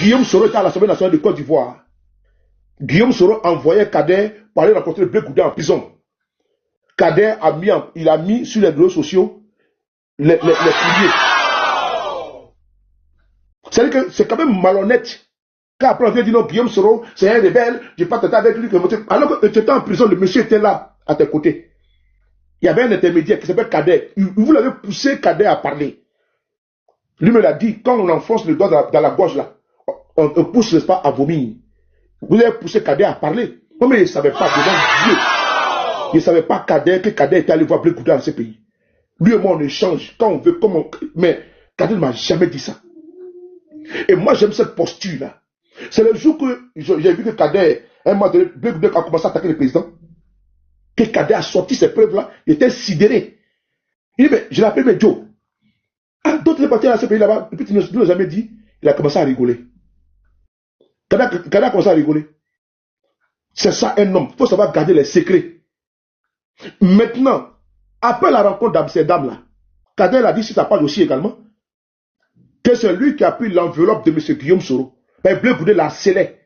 Guillaume Soro était à l'Assemblée nationale de Côte d'Ivoire. Guillaume Soro envoyait Kader pour aller rencontrer Blé Goudé en prison. Kader il a mis sur les réseaux sociaux les courriers. C'est-à-dire que c'est quand même malhonnête. Quand après on vient dire non, Guillaume Soro, c'est un rebelle, je ne vais pas t'attendre avec lui. Alors que tu étais en prison, le monsieur était là, à tes côtés. Il y avait un intermédiaire qui s'appelle Kader. Vous l'avez poussé Kader à parler. Lui me l'a dit, quand on enfonce le doigt dans la gorge là, on pousse, n'est-ce pas, à vomir. Vous avez poussé Kader à parler. Non, mais il ne savait pas, devant Dieu. Il ne savait pas que Kader était allé voir Blé Goudé dans ce pays. Lui et moi, on échange. Quand on veut, mais Kader ne m'a jamais dit ça. Et moi, j'aime cette posture-là. C'est le jour que j'ai vu que Kader, un mois donné, Blé Goudé a commencé à attaquer le président. Que Kader a sorti ces preuves-là, il était sidéré. Il dit, mais je l'appelle, mais Joe. Ah, d'autres partis à ce pays là-bas, depuis qu'il ne nous a jamais dit, il a commencé à rigoler. Kader a commencé à rigoler. C'est ça un homme. Il faut savoir garder les secrets. Maintenant, après la rencontre d'Amsterdam, là, Kader a dit sur sa page aussi également que c'est lui qui a pris l'enveloppe de M. Guillaume Soro. Mais Blé Goudé l'a scellé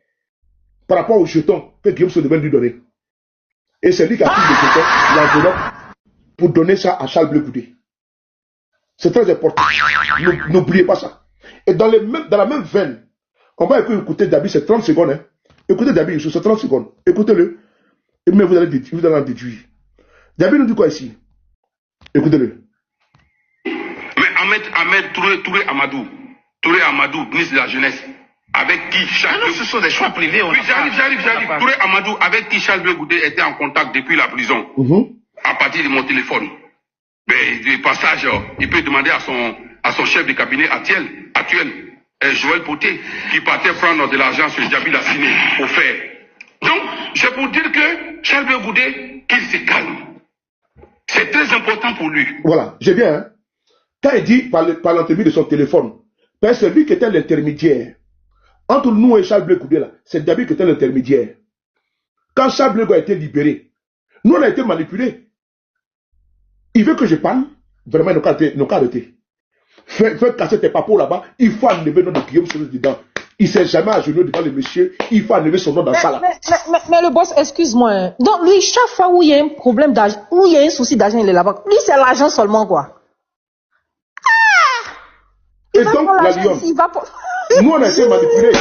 par rapport aux jetons que Guillaume Soro devait lui donner. Et c'est lui qui a pris l'enveloppe pour donner ça à Charles Blé Goudé. C'est très important. N'oubliez pas ça. Et dans la même veine, on va écouter Dabi, c'est 30 secondes. Hein. Écoutez Dabi, c'est 30 secondes. Écoutez-le. Mais vous allez en déduire. Dabi nous dit quoi ici? Écoutez-le. Mais Ahmed Touré Amadou, ministre de la Jeunesse, avec qui Charles... Non, ce sont des choix privés. Oui, j'arrive. Touré Amadou, avec qui Charles Blé Goudé était en contact depuis la prison, à partir de mon téléphone. Mais du passage, il peut demander à son chef de cabinet actuel, Joël Poté, qui partait prendre de l'argent sur Djabi Lassine pour faire. Donc, c'est pour dire que Charles Blé Goudé, qu'il se calme. C'est très important pour lui. Voilà, j'ai bien. Hein? Quand il dit par l'intermédiaire de son téléphone, c'est lui qui était l'intermédiaire. Entre nous et Charles Blé Goudé, là, c'est Djabi qui était l'intermédiaire. Quand Charles Blé Goudé a été libéré, nous on a été manipulés. Il veut que je parle, vraiment, ils n'ont qu'à arrêter. Fais casser tes papos là-bas, il faut enlever le nom de Guillaume Soro dedans. Il ne s'est jamais agenouillé devant le monsieur, il faut enlever son nom dans ça là. Mais le boss, excuse-moi. Donc lui, chaque fois où il y a un problème d'argent, où il y a un souci d'argent, il est là-bas. Lui, c'est l'argent seulement, quoi. Et donc, la lionne, nous on a été manipulés.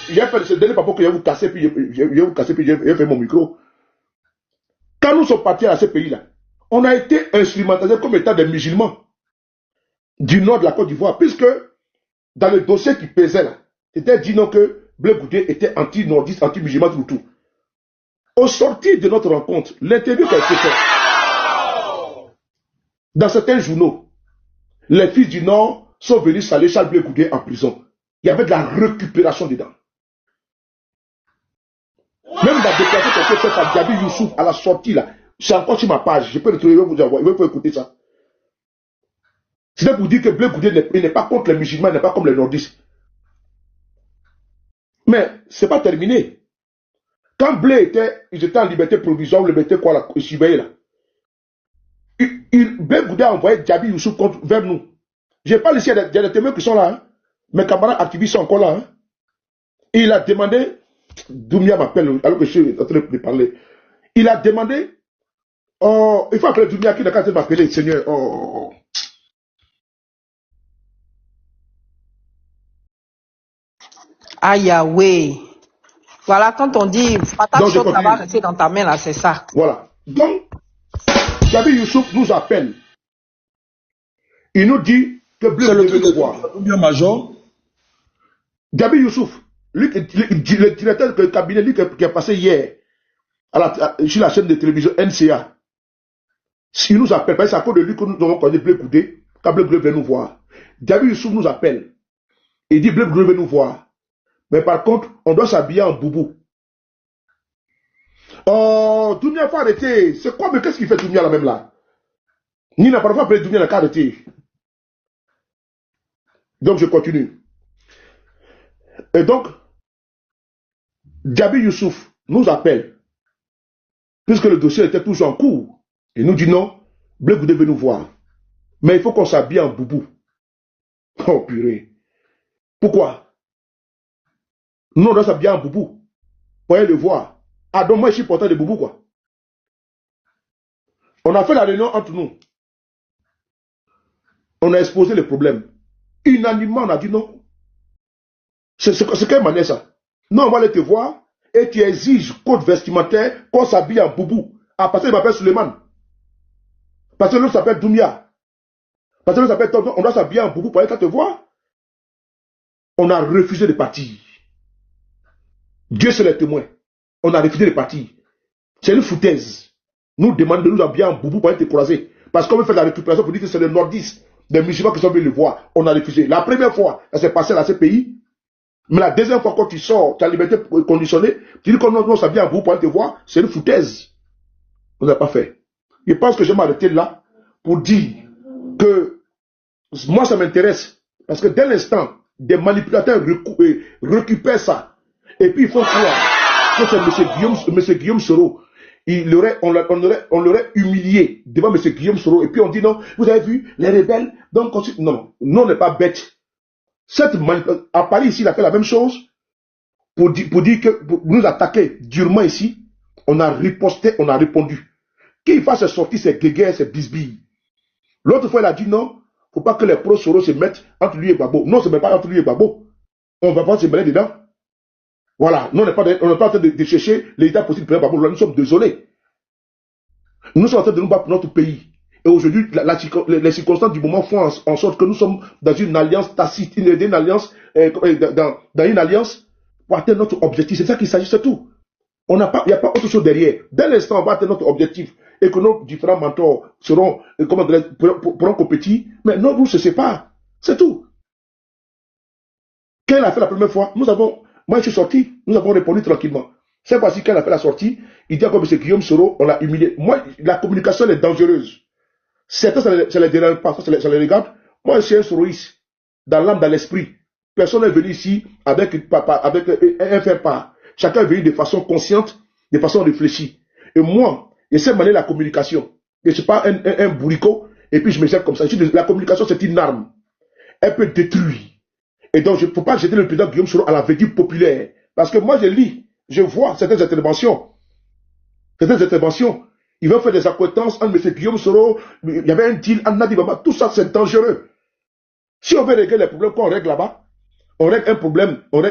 J'ai fait ce dernier papo que je vais vous casser, puis j'ai fait mon micro. Quand nous sommes partis à ce pays-là, on a été instrumentalisés comme étant des musulmans du nord de la Côte d'Ivoire, puisque dans le dossier qui pesait là, c'était dit non que Blé Goudé était anti-nordiste, anti-musulman, tout. Au sortir de notre rencontre, l'interview qui a été faite, dans certains journaux, les fils du Nord sont venus saluer Charles Blé Goudé en prison. Il y avait de la récupération dedans. Même la déclaration qui a été faite par Djabi Youssouf à la sortie là, c'est encore sur ma page, je peux retrouver, vous envoyer, il faut écouter ça. C'est pour dire que Blé Goudé n'est pas contre les musulmans, il n'est pas comme les nordistes. Mais ce n'est pas terminé. Quand Blé ils étaient en liberté provisoire, le mettaient quoi là, surveillé là. Blé Goudé a envoyé Djabi Youssouf vers nous. Je n'ai pas laissé, il y a des témoins qui sont là. Hein. Mes camarades activistes sont encore là. Hein. Et il a demandé, Doumia m'appelle alors que je suis en train de parler. Il a demandé, il faut appeler Doumia qui n'a qu'à m'appeler, Seigneur. Ah Yahweh. Voilà, quand on dit patate chaude, ça va rester dans ta main là, c'est ça. Voilà. Donc, Djabi Youssouf nous appelle. Il nous dit que Blé Goudé veut nous voir. Bien major. Djabi Youssouf, lui, le directeur du cabinet, lui qui est passé hier sur la chaîne de télévision NCA, il nous appelle, parce que c'est à cause de lui que nous avons connu Blé Goudé, quand Blé Goudé veut nous voir. Djabi Youssouf nous appelle. Il dit Blé Goudé veut nous voir. Mais par contre, on doit s'habiller en boubou. Oh, Doumia, il faut arrêter. C'est quoi, mais qu'est-ce qu'il fait Doumia là même là? Ni n'a pas appelé Doumia, n'a qu'à arrêter. Donc je continue. Et donc, Djabi Youssouf nous appelle, puisque le dossier était toujours en cours. Il nous dit non, Blé Goudé veut nous voir. Mais il faut qu'on s'habille en boubou. Oh purée. Pourquoi? Nous, on doit s'habiller en boubou. Pour aller le voir. Ah, donc moi, je suis porteur de boubou, quoi. On a fait la réunion entre nous. On a exposé les problèmes. Unanimement, on a dit non. C'est quelle manière ça? Non, on va aller te voir et tu exiges code vestimentaire qu'on s'habille en boubou. Ah, parce qu'il m'appelle Suleiman. Parce que l'autre s'appelle Doumia. Parce que l'autre s'appelle Tonton. On doit s'habiller en boubou pour aller te voir. On a refusé de partir. Dieu c'est le témoin. On a refusé de partir. C'est une foutaise. Nous demandons de nous habiller en boubou pour aller te croiser. Parce qu'on veut faire la récupération pour dire que c'est les nordistes, des musulmans qui sont venus le voir. On a refusé. La première fois, ça s'est passé à la CPI. Mais la deuxième fois, quand tu sors, tu as liberté conditionnée, tu dis qu'on nous s'habille en boubou pour aller te voir, c'est une foutaise. On n'a pas fait. Je pense que je vais m'arrêter là pour dire que moi, ça m'intéresse. Parce que dès l'instant, des manipulateurs récupèrent ça. Et puis, il faut croire que c'est M. Guillaume Soro. On l'aurait humilié devant M. Guillaume Soro. Et puis, on dit non, vous avez vu, les rebelles. Donc, non, nous, on n'est pas bêtes. À Paris, ici, il a fait la même chose pour dire que pour nous attaquer durement ici. On a riposté, on a répondu. Qu'il fasse sortir ses guéguerres, ses bisbilles. L'autre fois, il a dit non, il ne faut pas que les pro-Soro se mettent entre lui et Gbagbo. Non, ce n'est pas entre lui et Gbagbo. On ne va pas se mêler dedans. Voilà, nous, on n'est pas en train de chercher l'état possible pour Gbagbo. Nous sommes désolés. Nous sommes en train de nous battre pour notre pays. Et aujourd'hui, les circonstances du moment font en sorte que nous sommes dans une alliance tacite, une alliance, dans une alliance pour atteindre notre objectif. C'est ça qu'il s'agit, c'est tout. Il n'y a pas autre chose derrière. Dès l'instant, on va atteindre notre objectif et que nos différents mentors pourront compétir, mais nos routes se séparent. C'est tout. Quand elle a fait la première fois, moi je suis sorti, nous avons répondu tranquillement. Cette fois-ci, quand elle a fait la sortie, il dit comme M. Guillaume Soro, on l'a humilié. Moi, la communication elle est dangereuse. Certains, ça les dérange pas, ça les regarde. Moi, je suis un soroïste, dans l'âme, dans l'esprit. Personne n'est venu ici avec un faire-part. Chacun est venu de façon consciente, de façon réfléchie. Et moi, je sais manier la communication. Je ne suis pas un bourricot, et puis je me jette comme ça. La communication, c'est une arme. Elle peut détruire. Et donc, il ne faut pas jeter le président Guillaume Soro à la vertu populaire. Parce que moi, je lis, je vois certaines interventions. Ils veulent faire des accointances entre M. Guillaume Soro, il y avait un deal, Nadi Baba, tout ça, c'est dangereux. Si on veut régler les problèmes qu'on règle là-bas, on règle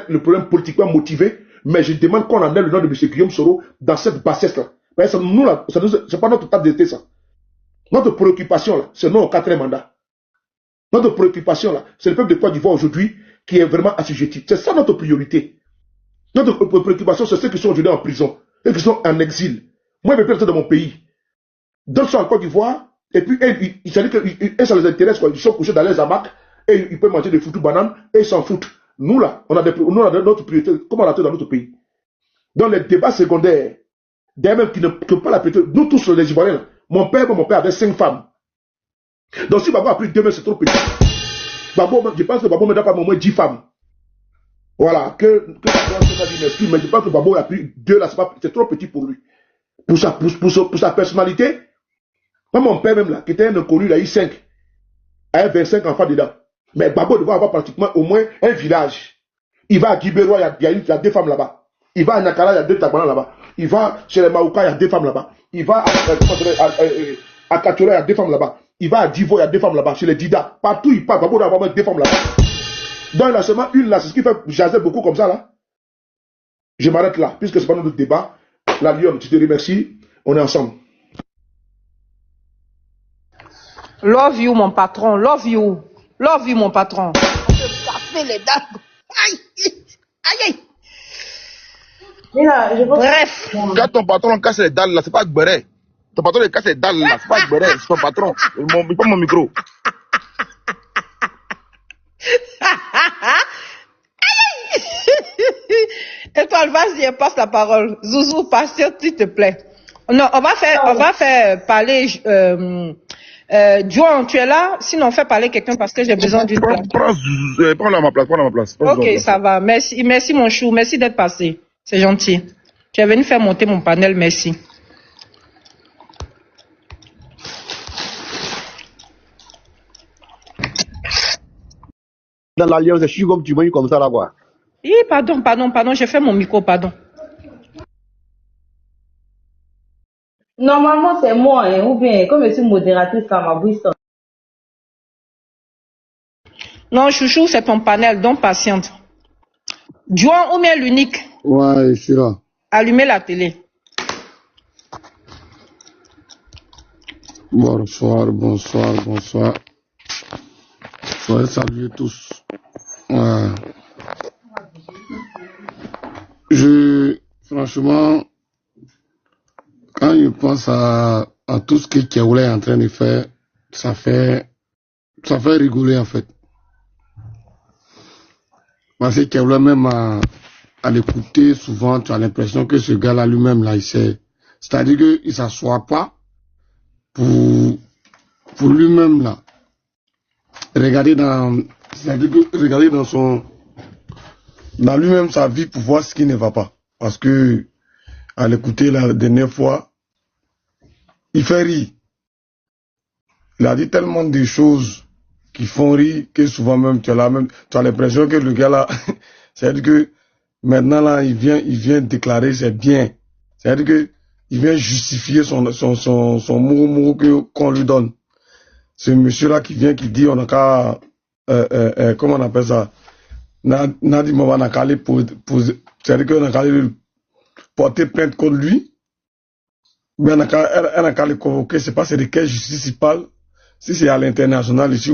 le problème politiquement motivé, mais je demande qu'on enlève le nom de M. Guillaume Soro dans cette bassesse-là. Nous, c'est pas notre table d'été, ça. Notre préoccupation, là, c'est non au 4e mandat. Notre préoccupation, là, c'est le peuple de Côte d'Ivoire aujourd'hui qui est vraiment assujetti. C'est ça notre priorité. Notre préoccupation, c'est ceux qui sont aujourd'hui en prison, ceux qui sont en exil. Moi, je vais rester dans mon pays. D'autres sont en Côte d'Ivoire, et puis, ça les intéresse, quoi. Ils sont couchés dans les hamacs, et ils peuvent manger des foutus bananes, et ils s'en foutent. Nous, là, on a notre priorité, comme on a dans notre pays. Dans les débats secondaires, des mêmes qui n'ont pas la priorité, nous tous, les Ivoiriens, là, mon père avait 5 femmes. Donc, si Babo a pris 2 mecs, c'est trop petit. Je pense que Babo me donne au moins 10 femmes. Voilà, que mais je pense que Babo a pris 2 là, c'est trop petit pour lui. Pour sa personnalité, moi, mon père même là, qui était un inconnu, il a eu 5. Il a 25 enfants dedans. Mais Babo doit avoir pratiquement au moins un village. Il va à Guibérois, il y a 2 femmes là-bas. Il va à Nakara, il y a 2 Tagbana là-bas. Il va chez les Maouka, il y a 2 femmes là-bas. Il va à Katoura, il y a 2 femmes là-bas. Il va à Divo, il y a 2 femmes là-bas. Chez les Dida, partout il part, Babo doit avoir 2 femmes là-bas. Donc il a seulement une là, c'est ce qui fait jaser beaucoup comme ça là. Je m'arrête là, puisque c'est pas notre débat. La Lyon, je te remercie. On est ensemble. Love you, mon patron. Love you. Love you, mon patron. On peut casser les dates. Aïe. Aïe. Bref. Quand ton patron casse les dalles là, c'est pas Gbere. Ton patron il casse les dalles là, c'est pas Gbere, c'est ton patron. Il prend mon micro. Étoile, vas-y, passe la parole. Zouzou, passe, s'il te plaît. Non, on va faire parler, John, tu es là? Sinon, on fait parler quelqu'un parce que j'ai besoin d'une place. Prends-la à ma place, Ok, ça va. Merci mon chou. Merci d'être passé. C'est gentil. Tu es venu faire monter mon panel, merci. Dans l'alliance, je suis comme tu m'as eu comme ça là, quoi. Pardon, j'ai fait mon micro, pardon. Normalement, c'est moi, hein, ou bien, comme je suis modératrice, ça m'a bouillé ça. Non, chouchou, c'est ton panel, donc patiente. Juan ou bien l'unique. Ouais, je suis là. Allumez la télé. Bonsoir. Soyez salués tous. Ouais. Franchement, quand je pense à tout ce que Tchaoula est en train de faire, ça fait rigoler en fait. Parce que Tchaoula même à l'écouter, souvent tu as l'impression que ce gars-là lui-même, là, c'est-à-dire qu'il ne s'assoit pas pour lui-même là. Regarder dans lui-même sa vie pour voir ce qui ne va pas. Parce que à l'écouter la dernière fois, il fait rire. Il a dit tellement de choses qui font rire que souvent même tu as l'impression que le gars là, c'est-à-dire que maintenant là il vient déclarer c'est bien. C'est-à-dire que il vient justifier son mot qu'on lui donne. Ce monsieur-là qui vient, qui dit on a qu'à, comment on appelle ça, Nadi Mama n'a qu'à aller c'est-à-dire qu'on a qu'à aller porter plainte contre lui, mais on a qu'à le convoquer, c'est pas c'est de quelle justice il parle, si c'est à l'international ici,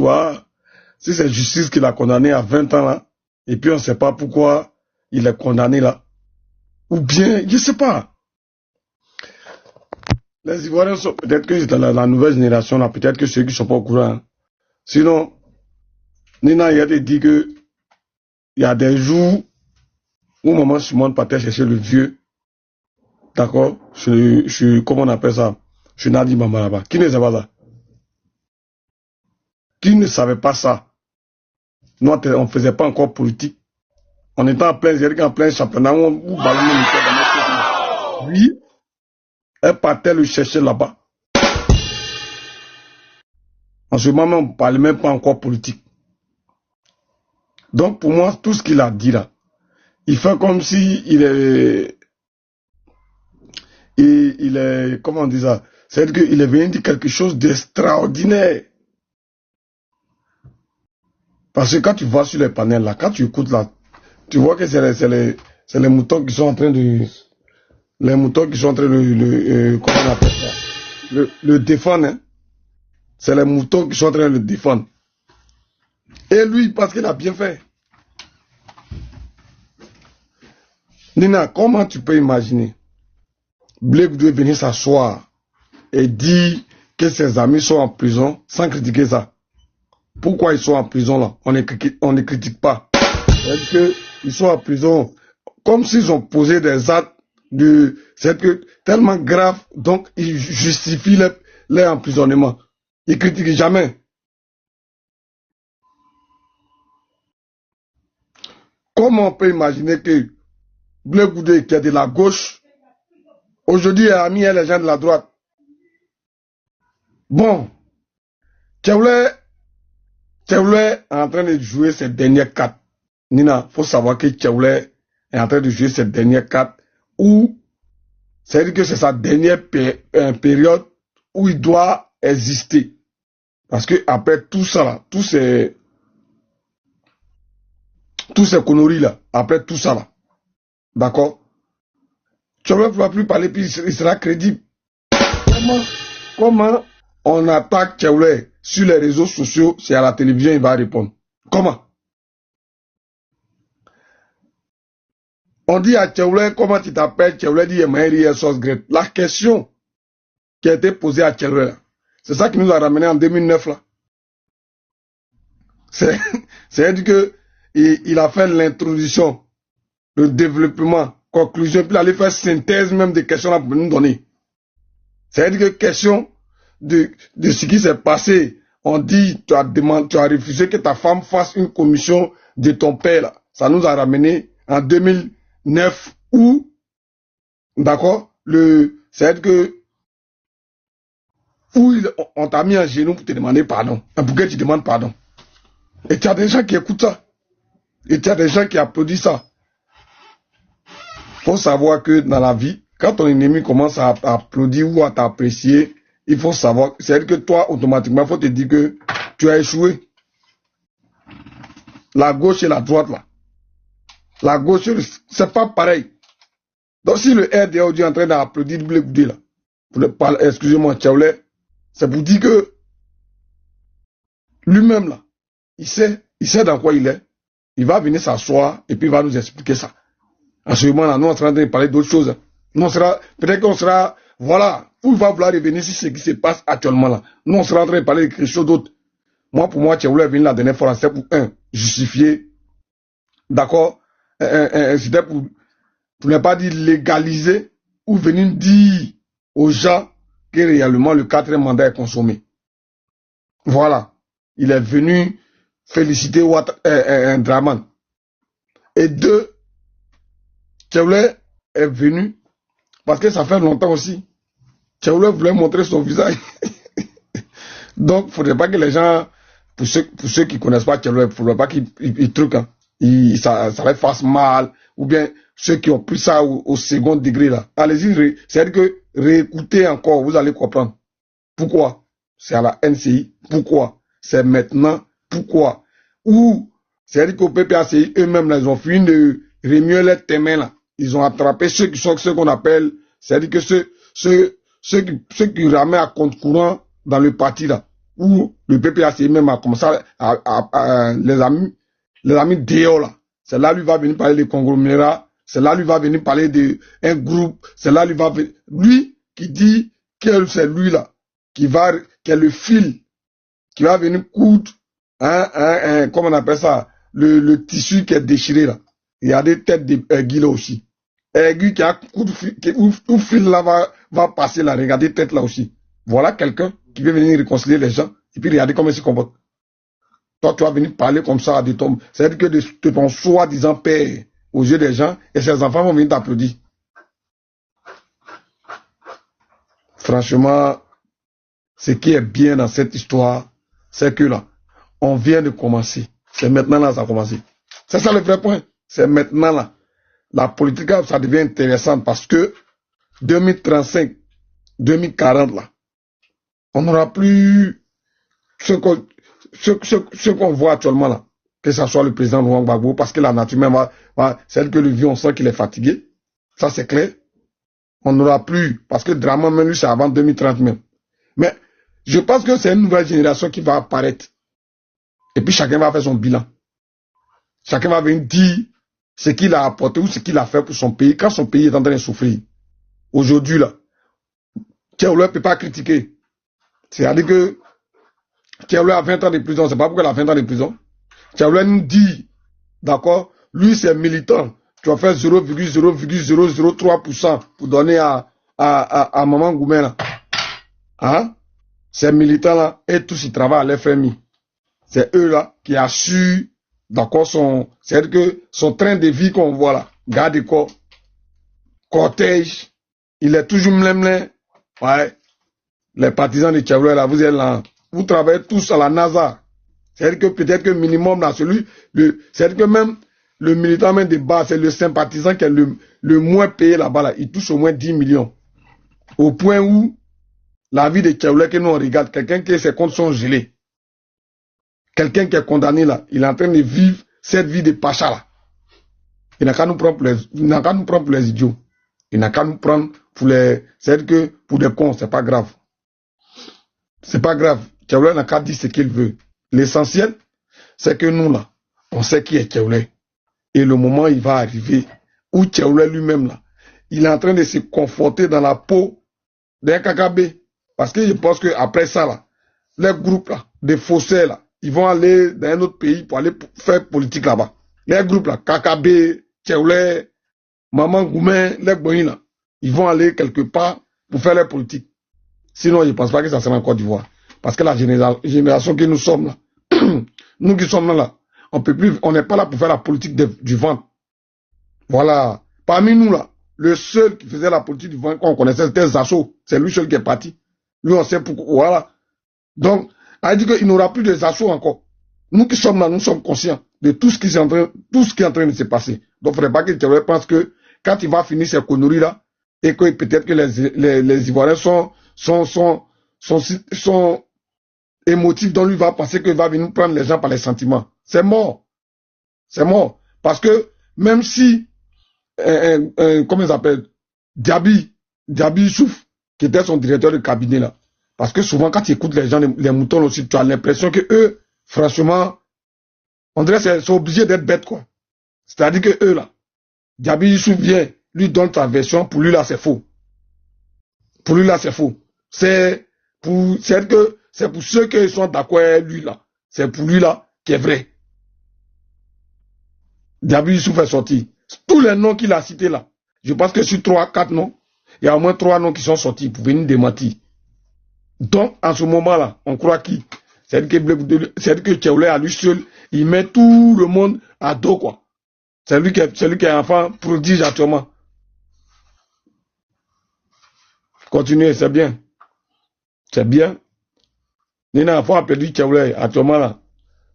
si c'est justice qui l'a condamné à 20 ans là, et puis on ne sait pas pourquoi il est condamné là, ou bien, je ne sais pas. Les Ivoiriens sont peut-être que dans la nouvelle génération là, peut-être que ceux qui ne sont pas au courant. Sinon, Nina, il a dit que il y a des jours où maman Simone partait chercher le vieux, d'accord, comment on appelle ça, chez Nadi Mama là-bas. Qui ne savait pas ça? Qui ne savait pas ça? Nous, on ne faisait pas encore politique. On était en plein championnat où ballon était dans notre pays. Oui. Elle partait le chercher là-bas. En ce moment, on ne parlait même pas encore politique. Donc, pour moi, tout ce qu'il a dit là, il fait comme si il est, comment on dit ça? C'est-à-dire qu'il est venu dire quelque chose d'extraordinaire. Parce que quand tu vas sur les panels là, quand tu écoutes là, tu vois que c'est les moutons qui sont en train de... Les moutons qui sont en train de comment on appelle ça? Le défendre. Hein? C'est les moutons qui sont en train de le défendre. Et lui, parce qu'il a bien fait. Nina, comment tu peux imaginer Blake doit venir s'asseoir et dire que ses amis sont en prison sans critiquer ça? Pourquoi ils sont en prison là? On ne critique pas. C'est-à-dire qu'ils sont en prison comme s'ils ont posé des actes c'est que tellement grave, donc ils justifient leur emprisonnement. Ils critiquent jamais. Comment on peut imaginer que Blé Goudé, qui est de la gauche, aujourd'hui est ami et les gens de la droite? Bon, Tchaoulé est en train de jouer ses dernières cartes. Nina, il faut savoir que Tchaoulé est en train de jouer ses dernières cartes où c'est-à-dire que c'est sa dernière période où il doit exister. Parce que après tout ça là, tous ces conneries là, après tout ça là, d'accord, tu ne vas plus parler puis il sera crédible. Comment on attaque Tchaoulé sur les réseaux sociaux, c'est à la télévision il va répondre? Comment? On dit à Tchaoulé, comment tu t'appelles? Tchaoulé dit la question qui a été posée à Tchaoulé, c'est ça qui nous a ramené en 2009 là. C'est-à-dire que il a fait l'introduction, le développement, conclusion, puis il allait faire synthèse même des questions là pour nous donner. C'est-à-dire que question de ce qui s'est passé, on dit, tu as refusé que ta femme fasse une commission de ton père là. Ça nous a ramené en 2009 où, d'accord, c'est-à-dire que où on t'a mis en genou pour te demander pardon. Et pourquoi tu demandes pardon? Et tu as des gens qui écoutent ça. Et tu as des gens qui applaudissent ça. faut savoir que dans la vie, quand ton ennemi commence à applaudir ou à t'apprécier, il faut savoir, c'est-à-dire que toi, automatiquement, il faut te dire que tu as échoué. La gauche et la droite, là. La gauche, c'est pas pareil. Donc, si le RDA est en train d'applaudir Blé Goudé, là, excusez-moi, Tchaoulé, c'est pour dire que lui-même, là, il sait dans quoi il est. Il va venir s'asseoir et puis il va nous expliquer ça. En ce moment-là, nous, on sera en train de parler d'autres choses. Nous, peut-être qu'on sera, voilà, où il va vouloir revenir sur ce qui se passe actuellement là. Nous, on sera en train de parler de quelque chose d'autre. Moi, pour moi, Tchaoulé est venu la dernière fois, c'est pour, justifier, d'accord, c'était pour ne pas dire légaliser ou venir dire aux gens que réellement le 4e mandat est consommé. Voilà. Il est venu féliciter Draman. Et 2, Tchaoulé est venu parce que ça fait longtemps aussi. Tchaoulé voulait montrer son visage. Donc, il ne faudrait pas que les gens, pour ceux qui ne connaissent pas Tchaoulé, il ne faudrait pas qu'ils truquent. Hein. Ça les fasse mal. Ou bien ceux qui ont pris ça au second degré là. Allez-y, c'est-à-dire que réécoutez encore, vous allez comprendre. Pourquoi? C'est à la NCI. Pourquoi? C'est maintenant. Pourquoi? Ou, c'est-à-dire qu'au PPACI, eux-mêmes, ils ont fini de remuer les témoins là. Ils ont attrapé ceux qui sont ceux qu'on appelle, c'est-à-dire que ceux qui ramènent à compte courant dans le parti là. Ou le PPACI même a commencé les amis Déo là. C'est là lui va venir parler des conglomérats. C'est là lui va venir parler d'un groupe. C'est là lui qui dit que c'est lui là qui est le fil qui va venir coudre comment on appelle ça, le tissu qui est déchiré là. Il y a des têtes d'aiguilles là aussi. Aiguille qui a coudre où fil là va passer là. Regardez tête là aussi. Voilà quelqu'un qui veut venir réconcilier les gens et puis regardez comment il se comporte. Toi, tu vas venir parler comme ça de ton... C'est-à-dire que de ton soi-disant père aux yeux des gens, et ces enfants vont venir t'applaudir. Franchement, ce qui est bien dans cette histoire, c'est que là, on vient de commencer. C'est maintenant là, ça a commencé. C'est ça le vrai point. C'est maintenant là. La politique, ça devient intéressant parce que 2035, 2040 là, on n'aura plus ce qu'on voit actuellement là, que ce soit le président Laurent Gbagbo, parce que la nature même celle que le vieux, on sent qu'il est fatigué. Ça, c'est clair. On n'aura plus, parce que Draman, même lui, c'est avant 2030 même. Mais je pense que c'est une nouvelle génération qui va apparaître. Et puis chacun va faire son bilan. Chacun va venir dire ce qu'il a apporté ou ce qu'il a fait pour son pays, quand son pays est en train de souffrir. Aujourd'hui, là, Tchaoulé ne peut pas critiquer. C'est-à-dire que Tchaoulé a 20 ans de prison, c'est pas pourquoi il a 20 ans de prison. Tchaoulé nous dit, d'accord, lui c'est militant, tu vas faire 0,0003% pour donner à Maman Goumé là. Hein? Ces militants là, et tous ils travaillent à l'FMI. C'est eux là qui assurent, d'accord, c'est-à-dire que son train de vie qu'on voit là, garde corps, cortège, il est toujours mlemlem. Ouais. Les partisans de Tchaoulé là, vous êtes là. Vous travaillez tous à la NASA. C'est-à-dire que peut-être que minimum là, c'est-à-dire que même le militant même de base, c'est le sympathisant qui est le moins payé là-bas là. Il touche au moins 10 millions. Au point où la vie de Tchaoulé que nous on regarde, quelqu'un qui ses comptes sont gelés. Quelqu'un qui est condamné là, il est en train de vivre cette vie de pacha là. Il n'a qu'à nous prendre pour les idiots. Il n'a qu'à nous prendre pour c'est-à-dire que pour des cons, c'est pas grave. C'est pas grave. Tchaoulé n'a qu'à dire ce qu'il veut. L'essentiel, c'est que nous, là, on sait qui est Tchaoulé. Et le moment, il va arriver où Tchaoulé lui-même, là, il est en train de se conforter dans la peau d'un KKB. Parce que je pense qu'après ça, là, les groupes, là, des faussaires, là, ils vont aller dans un autre pays pour aller faire politique là-bas. Les groupes, là, KKB, Tchaoulé, Maman Goumé, les Boïs, là, ils vont aller quelque part pour faire leur politique. Sinon, je ne pense pas que ça sera en Côte d'Ivoire. Parce que la génération que nous sommes là, nous qui sommes là, on n'est pas là pour faire la politique du ventre. Voilà. Parmi nous là, le seul qui faisait la politique du ventre qu'on connaissait, c'était Zasso. C'est lui seul qui est parti. Lui, on sait pourquoi. Voilà. Donc, elle dit qu'il n'aura plus de Zasso encore. Nous qui sommes là, nous sommes conscients de tout ce qui est en train de se passer. Donc, il ne faudrait pas que Tchaoulé pense que quand il va finir ces conneries-là, et que peut-être que les Ivoiriens sont émotifs, donc lui va penser qu'il va venir prendre les gens par les sentiments. C'est mort. C'est mort. Parce que même si, comment ils appellent, Diaby Youssouf, qui était son directeur de cabinet là, parce que souvent quand tu écoutes les gens, les moutons aussi, tu as l'impression que eux, franchement, on dirait qu'ils sont obligés d'être bêtes, quoi. C'est-à-dire que eux là, Diaby Youssouf vient, lui donne sa version, pour lui là c'est faux. Pour lui là c'est faux. C'est pour ceux qui sont d'accord avec lui là. C'est pour lui là qui est vrai. Diaby Youssouf est sorti. Tous les noms qu'il a cités là, je pense que sur 3, 4 noms, il y a au moins 3 noms qui sont sortis pour venir démentir. Donc, en ce moment-là, on croit qui? C'est-à-dire que Tchéoulé à lui seul, il met tout le monde à dos, quoi. C'est lui qui est enfant prodige actuellement. Continuez, c'est bien. C'est bien. Nina a perdu Tchéoulé actuellement là.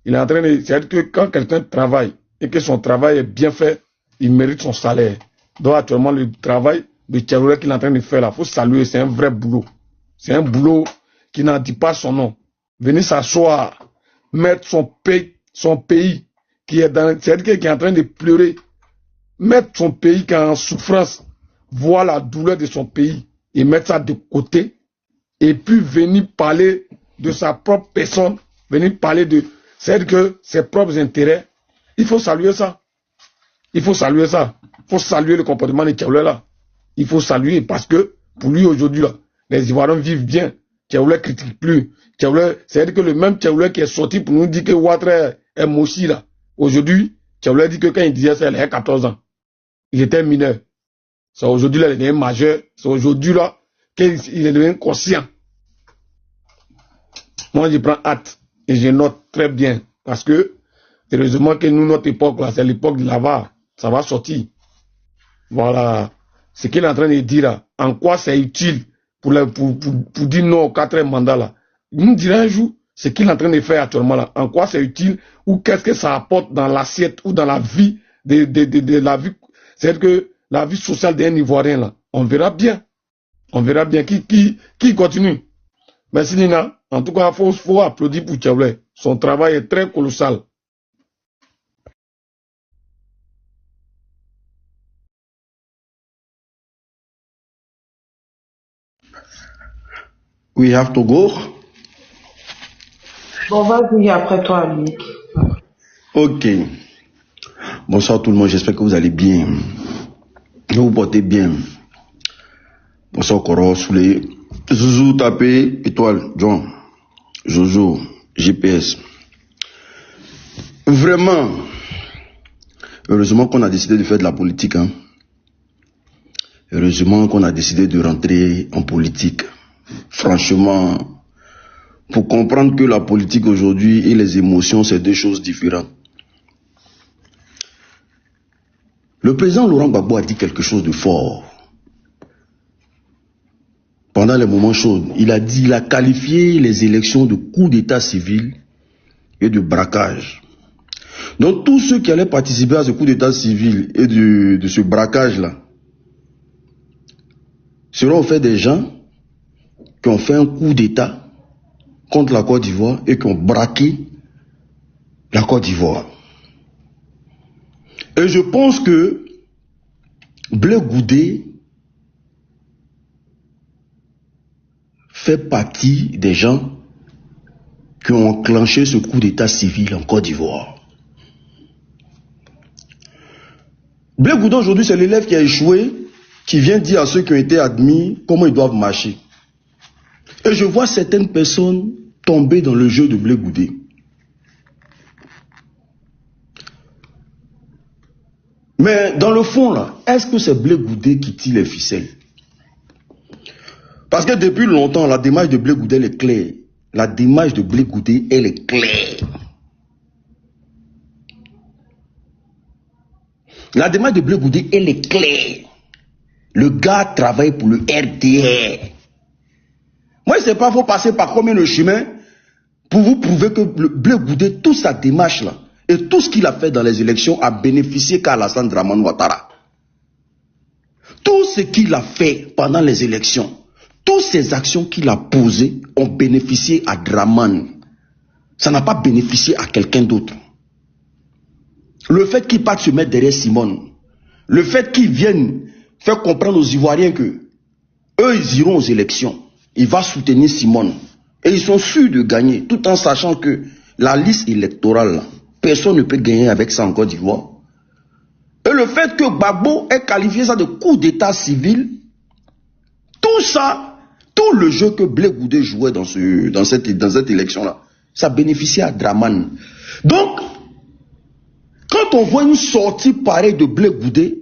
Il est en train de... C'est-à-dire que quand quelqu'un travaille et que son travail est bien fait, il mérite son salaire. Donc actuellement, le travail de Tchéoulé qu'il est en train de faire là, il faut saluer, c'est un vrai boulot. C'est un boulot qui n'en dit pas son nom. Venir s'asseoir, mettre son pays qui est dans, c'est-à-dire qui est en train de pleurer, mettre son pays qui est en souffrance, voir la douleur de son pays et mettre ça de côté, et puis venir parler de sa propre personne, venir parler de, c'est-à-dire que ses propres intérêts. Il faut saluer ça. Il faut saluer ça. Il faut saluer le comportement de Tchéoulé là. Il faut saluer parce que pour lui aujourd'hui là, les Ivoiriens vivent bien. Tchéoulé ne critique plus. Tchéoulé, c'est-à-dire que le même Tchéoulé qui est sorti pour nous dire que Ouattara est Mossi là. Aujourd'hui, Tchéoulé dit que quand il disait ça, il avait 14 ans. Il était mineur. C'est aujourd'hui là, il est devenu majeur. C'est aujourd'hui là qu'il est devenu conscient. Moi, je prends hâte et je note très bien parce que heureusement que nous, notre époque là, c'est l'époque de l'avare. Ça va sortir. Voilà. Ce qu'il est en train de dire là, en quoi c'est utile pour dire non au 4e mandat là. Il nous dira un jour ce qu'il est en train de faire actuellement là. En quoi c'est utile ou qu'est-ce que ça apporte dans l'assiette ou dans la vie de la vie. C'est-à-dire que la vie sociale d'un Ivoirien là. On verra bien. On verra bien qui continue. Merci Nina. En tout cas, il faut applaudir pour Tchéoulé. Son travail est très colossal. We have to go. Bon, vas-y, après toi, Luc. Ok. Bonsoir tout le monde, j'espère que vous allez bien. Vous vous portez bien. Bonsoir Koro, Soulé. Zouzou, tapé, étoile, John. Jojo, GPS. Vraiment, heureusement qu'on a décidé de faire de la politique. Hein. Heureusement qu'on a décidé de rentrer en politique. Franchement, pour comprendre que la politique aujourd'hui et les émotions, c'est deux choses différentes. Le président Laurent Gbagbo a dit quelque chose de fort. Pendant les moments chauds, il a qualifié les élections de coup d'état civil et de braquage. Donc tous ceux qui allaient participer à ce coup d'état civil et de ce braquage-là seront en fait des gens qui ont fait un coup d'état contre la Côte d'Ivoire et qui ont braqué la Côte d'Ivoire. Et je pense que Blé Goudé fait partie des gens qui ont enclenché ce coup d'état civil en Côte d'Ivoire. Blé Goudé aujourd'hui, c'est l'élève qui a échoué, qui vient dire à ceux qui ont été admis comment ils doivent marcher. Et je vois certaines personnes tomber dans le jeu de Blé Goudé. Mais dans le fond, là, est-ce que c'est Blé Goudé qui tire les ficelles? Parce que depuis longtemps, la démarche de Blé Goudé, elle est claire. La démarche de Blé Goudé, elle est claire. La démarche de Blé Goudé, elle est claire. Le gars travaille pour le RDR. Moi, je ne sais pas, il faut passer par combien de chemins pour vous prouver que le Blé Goudé, toute sa démarche là, et tout ce qu'il a fait dans les élections a bénéficié qu'à Alassane Dramane Ouattara. Tout ce qu'il a fait pendant les élections, toutes ces actions qu'il a posées ont bénéficié à Draman. Ça n'a pas bénéficié à quelqu'un d'autre. Le fait qu'il parte se mettre derrière Simone, le fait qu'il vienne faire comprendre aux Ivoiriens que eux, ils iront aux élections, il va soutenir Simone. Et ils sont sûrs de gagner, tout en sachant que la liste électorale, personne ne peut gagner avec ça en Côte d'Ivoire. Et le fait que Gbagbo ait qualifié ça de coup d'état civil, tout ça, tout le jeu que Blé Goudé jouait dans cette élection-là, ça bénéficiait à Draman. Donc, quand on voit une sortie pareille de Blé Goudé,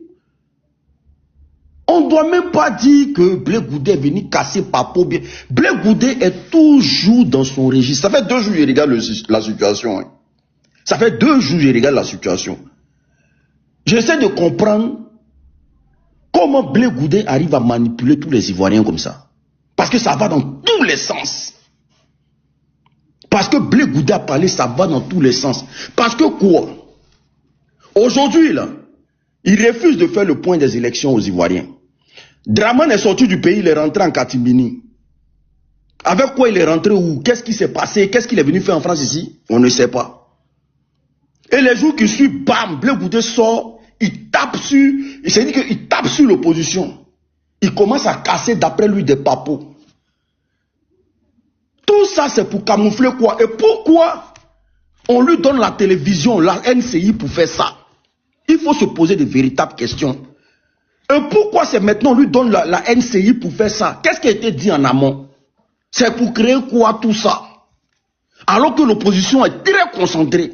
on ne doit même pas dire que Blé Goudé est venu casser Papo bien. Blé Goudé est toujours dans son registre. Ça fait 2 jours que je regarde la situation. Hein. Ça fait 2 jours que je regarde la situation. J'essaie de comprendre comment Blé Goudé arrive à manipuler tous les Ivoiriens comme ça. Parce que ça va dans tous les sens. Parce que Blé Goudé a parlé, ça va dans tous les sens. Parce que quoi? Aujourd'hui, là, il refuse de faire le point des élections aux Ivoiriens. Draman est sorti du pays, il est rentré en Katimbini. Avec quoi il est rentré où? Qu'est-ce qui s'est passé? Qu'est-ce qu'il est venu faire en France ici? On ne sait pas. Et les jours qui suivent, bam, Blé Goudé sort, il tape sur, il s'est dit qu'il tape sur l'opposition. Il commence à casser d'après lui des papos. Tout ça c'est pour camoufler quoi? Et pourquoi on lui donne la télévision, la NCI pour faire ça? Il faut se poser de véritables questions. Et pourquoi c'est maintenant on lui donne la NCI pour faire ça? Qu'est-ce qui a été dit en amont? C'est pour créer quoi tout ça? Alors que l'opposition est très concentrée.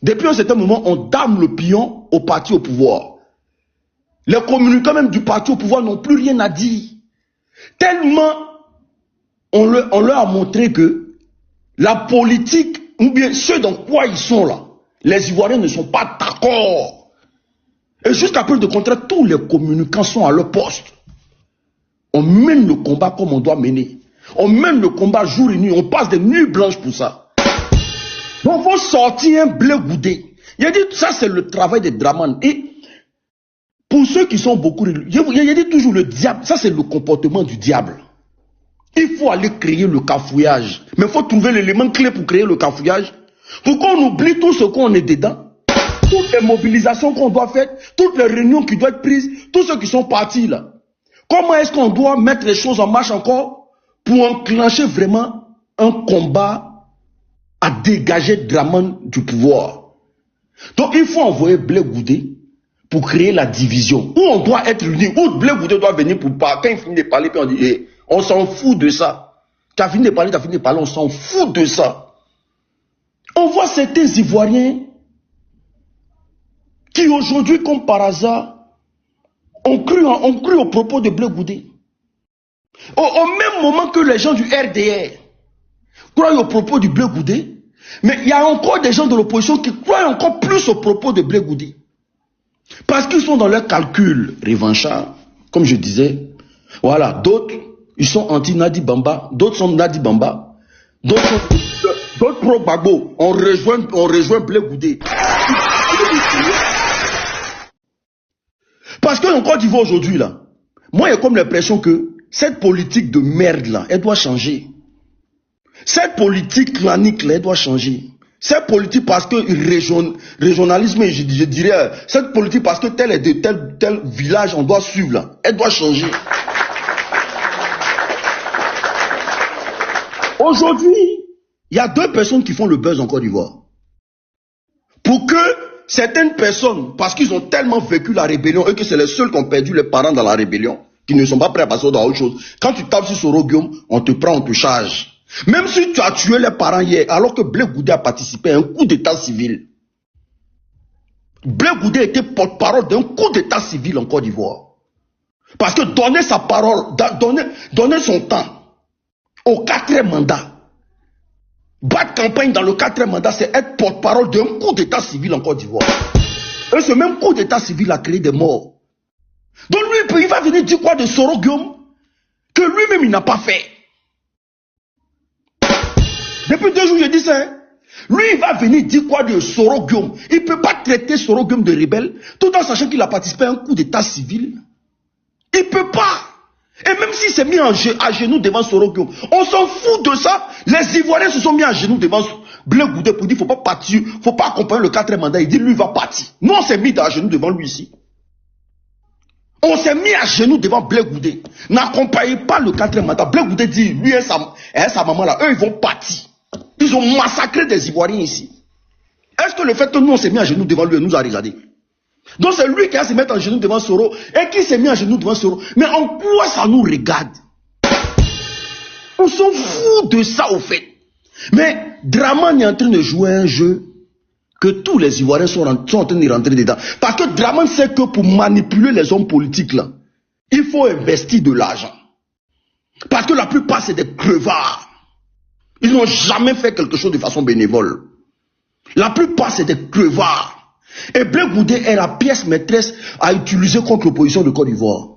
Depuis un certain moment, on dame le pion au parti au pouvoir. Les communicants même du parti au pouvoir n'ont plus rien à dire. Tellement on leur a montré que la politique, ou bien ceux dans quoi ils sont là, les Ivoiriens ne sont pas d'accord. Et jusqu'à preuve de contraire, tous les communicants sont à leur poste. On mène le combat comme on doit mener. On mène le combat jour et nuit. On passe des nuits blanches pour ça. Donc, il faut sortir un Blé Goudé. Il a dit, ça c'est le travail des Draman. Et pour ceux qui sont beaucoup... Il a dit toujours le diable. Ça c'est le comportement du diable. Il faut aller créer le cafouillage. Mais il faut trouver l'élément clé pour créer le cafouillage. Pour qu'on oublie tout ce qu'on est dedans. Toutes les mobilisations qu'on doit faire, toutes les réunions qui doivent être prises, tous ceux qui sont partis là. Comment est-ce qu'on doit mettre les choses en marche encore pour enclencher vraiment un combat à dégager Draman du pouvoir? Donc il faut envoyer Blé Goudé pour créer la division. Où on doit être unis, où Blé Goudé doit venir pour parler. Quand il finit de parler, puis on dit, hey, on s'en fout de ça. Tu as fini de parler, on s'en fout de ça. On voit certains Ivoiriens qui aujourd'hui, comme par hasard, ont cru aux propos de Blé Goudé. Au même moment que les gens du RDR croient aux propos du Blé Goudé, mais il y a encore des gens de l'opposition qui croient encore plus aux propos de Blé Goudé. Parce qu'ils sont dans leur calcul revanchards, comme je disais. Voilà, d'autres, ils sont anti-Nadi Bamba, d'autres sont Nadi Bamba, d'autres pro-Gbagbo. On rejoint Blé Goudé. Parce que en Côte d'Ivoire aujourd'hui, là, moi j'ai comme l'impression que cette politique de merde là, elle doit changer. Cette politique clanique là, elle doit changer. Cette politique parce que régionalisme, je dirais, cette politique parce que tel est de tel village, on doit suivre là, elle doit changer. Aujourd'hui, il y a 2 personnes qui font le buzz en Côte d'Ivoire. Pour que certaines personnes, parce qu'ils ont tellement vécu la rébellion et que c'est les seuls qui ont perdu les parents dans la rébellion, qui ne sont pas prêts à passer dans autre chose. Quand tu tapes sur Soroguium, on te prend, on te charge. Même si tu as tué les parents hier, alors que Blé Goudé a participé à un coup d'état civil. Blé Goudé était porte-parole d'un coup d'état civil en Côte d'Ivoire. Parce que donner sa parole, donner son temps au 4e mandat, battre campagne dans le 4e mandat, c'est être porte-parole d'un coup d'état civil en Côte d'Ivoire. Et ce même coup d'état civil a créé des morts. Donc lui, il va venir dire quoi de Soroguium que lui-même il n'a pas fait. Depuis 2 jours, je dis ça. Hein? Lui, il va venir dire quoi de Soroguium. Il ne peut pas traiter Soroguium de rebelle tout en sachant qu'il a participé à un coup d'état civil. Il ne peut pas. Et même s'il s'est mis à genoux devant Soro Guillaume, on s'en fout de ça. Les Ivoiriens se sont mis à genoux devant Blé Goudé pour dire qu'il ne faut pas partir, il ne faut pas accompagner le 4e mandat. Il dit lui va partir. Nous on s'est mis à genoux devant lui ici. On s'est mis à genoux devant Blé Goudé. N'accompagnez pas le 4e mandat. Blé Goudé dit lui et sa maman là, eux ils vont partir. Ils ont massacré des Ivoiriens ici. Est-ce que le fait que nous on s'est mis à genoux devant lui nous a regardé? Donc c'est lui qui a se mettre en genoux devant Soro et qui s'est mis en genoux devant Soro. Mais en quoi ça nous regarde? On s'en fout de ça au fait. Mais Draman est en train de jouer un jeu que tous les Ivoiriens sont en train de rentrer dedans. Parce que Draman sait que pour manipuler les hommes politiques là, il faut investir de l'argent. Parce que la plupart c'est des crevards. Ils n'ont jamais fait quelque chose de façon bénévole. La plupart c'est des crevards. Et Blé Goudé est la pièce maîtresse à utiliser contre l'opposition de Côte d'Ivoire.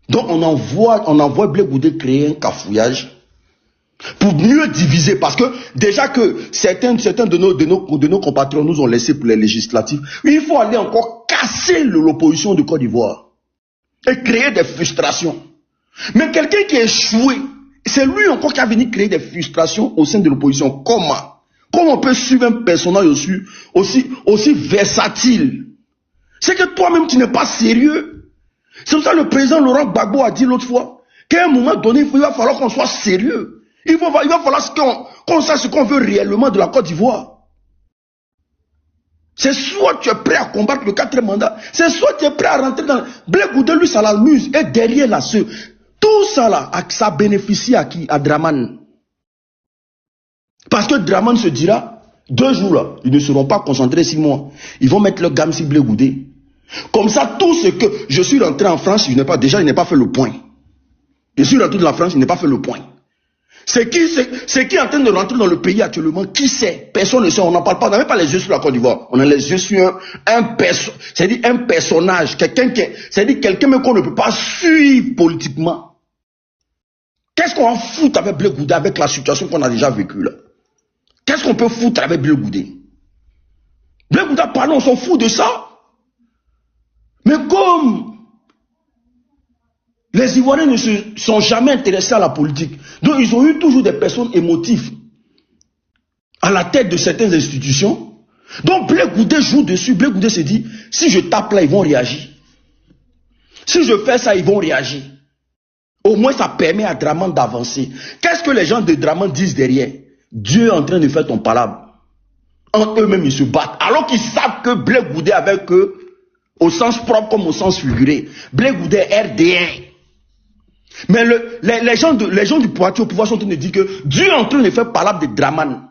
Donc on envoie Blé Goudé créer un cafouillage pour mieux diviser. Parce que déjà que certains de nos compatriotes nous ont laissé pour les législatives, il faut aller encore casser l'opposition de Côte d'Ivoire et créer des frustrations. Mais quelqu'un qui est échoué, c'est lui encore qui a venu créer des frustrations au sein de l'opposition. Comment on peut suivre un personnage aussi versatile? C'est que toi-même tu n'es pas sérieux. C'est pour ça que le président Laurent Gbagbo a dit l'autre fois qu'à un moment donné, il va falloir qu'on soit sérieux. Il va falloir qu'on sache ce qu'on veut réellement de la Côte d'Ivoire. C'est soit tu es prêt à combattre le 4e mandat, c'est soit tu es prêt à rentrer dans... Blé Goudé, lui, ça l'amuse. Et derrière là, tout ça là, ça bénéficie à qui? À Draman. Parce que Draman se dira, 2 jours là, ils ne seront pas concentrés 6 mois. Ils vont mettre leur gamme sur Blé Goudé. Comme ça, tout ce que je suis rentré en France, il n'est pas fait le point. Je suis rentré dans la France, il n'est pas fait le point. C'est qui est en train de rentrer dans le pays actuellement? Qui sait? Personne ne sait, on n'en parle pas. On n'a même pas les yeux sur la Côte d'Ivoire. On a les yeux sur un personnage, quelqu'un qu'on ne peut pas suivre politiquement. Qu'est-ce qu'on va foutre avec Blé Goudé, avec la situation qu'on a déjà vécue là? Qu'est-ce qu'on peut foutre avec Blé Goudé? Blé Goudé, pardon, on s'en fout de ça. Mais comme les Ivoiriens ne se sont jamais intéressés à la politique, donc ils ont eu toujours des personnes émotives à la tête de certaines institutions. Donc Blé Goudé joue dessus. Blé Goudé se dit, si je tape là, ils vont réagir. Si je fais ça, ils vont réagir. Au moins, ça permet à Draman d'avancer. Qu'est-ce que les gens de Draman disent derrière? Dieu est en train de faire ton palabre. En eux-mêmes, ils se battent. Alors qu'ils savent que Blé Goudé avec eux, au sens propre comme au sens figuré, Blé Goudé est RD1. Mais les gens du Poitou au pouvoir sont en train de dire que Dieu est en train de faire palabre de Draman.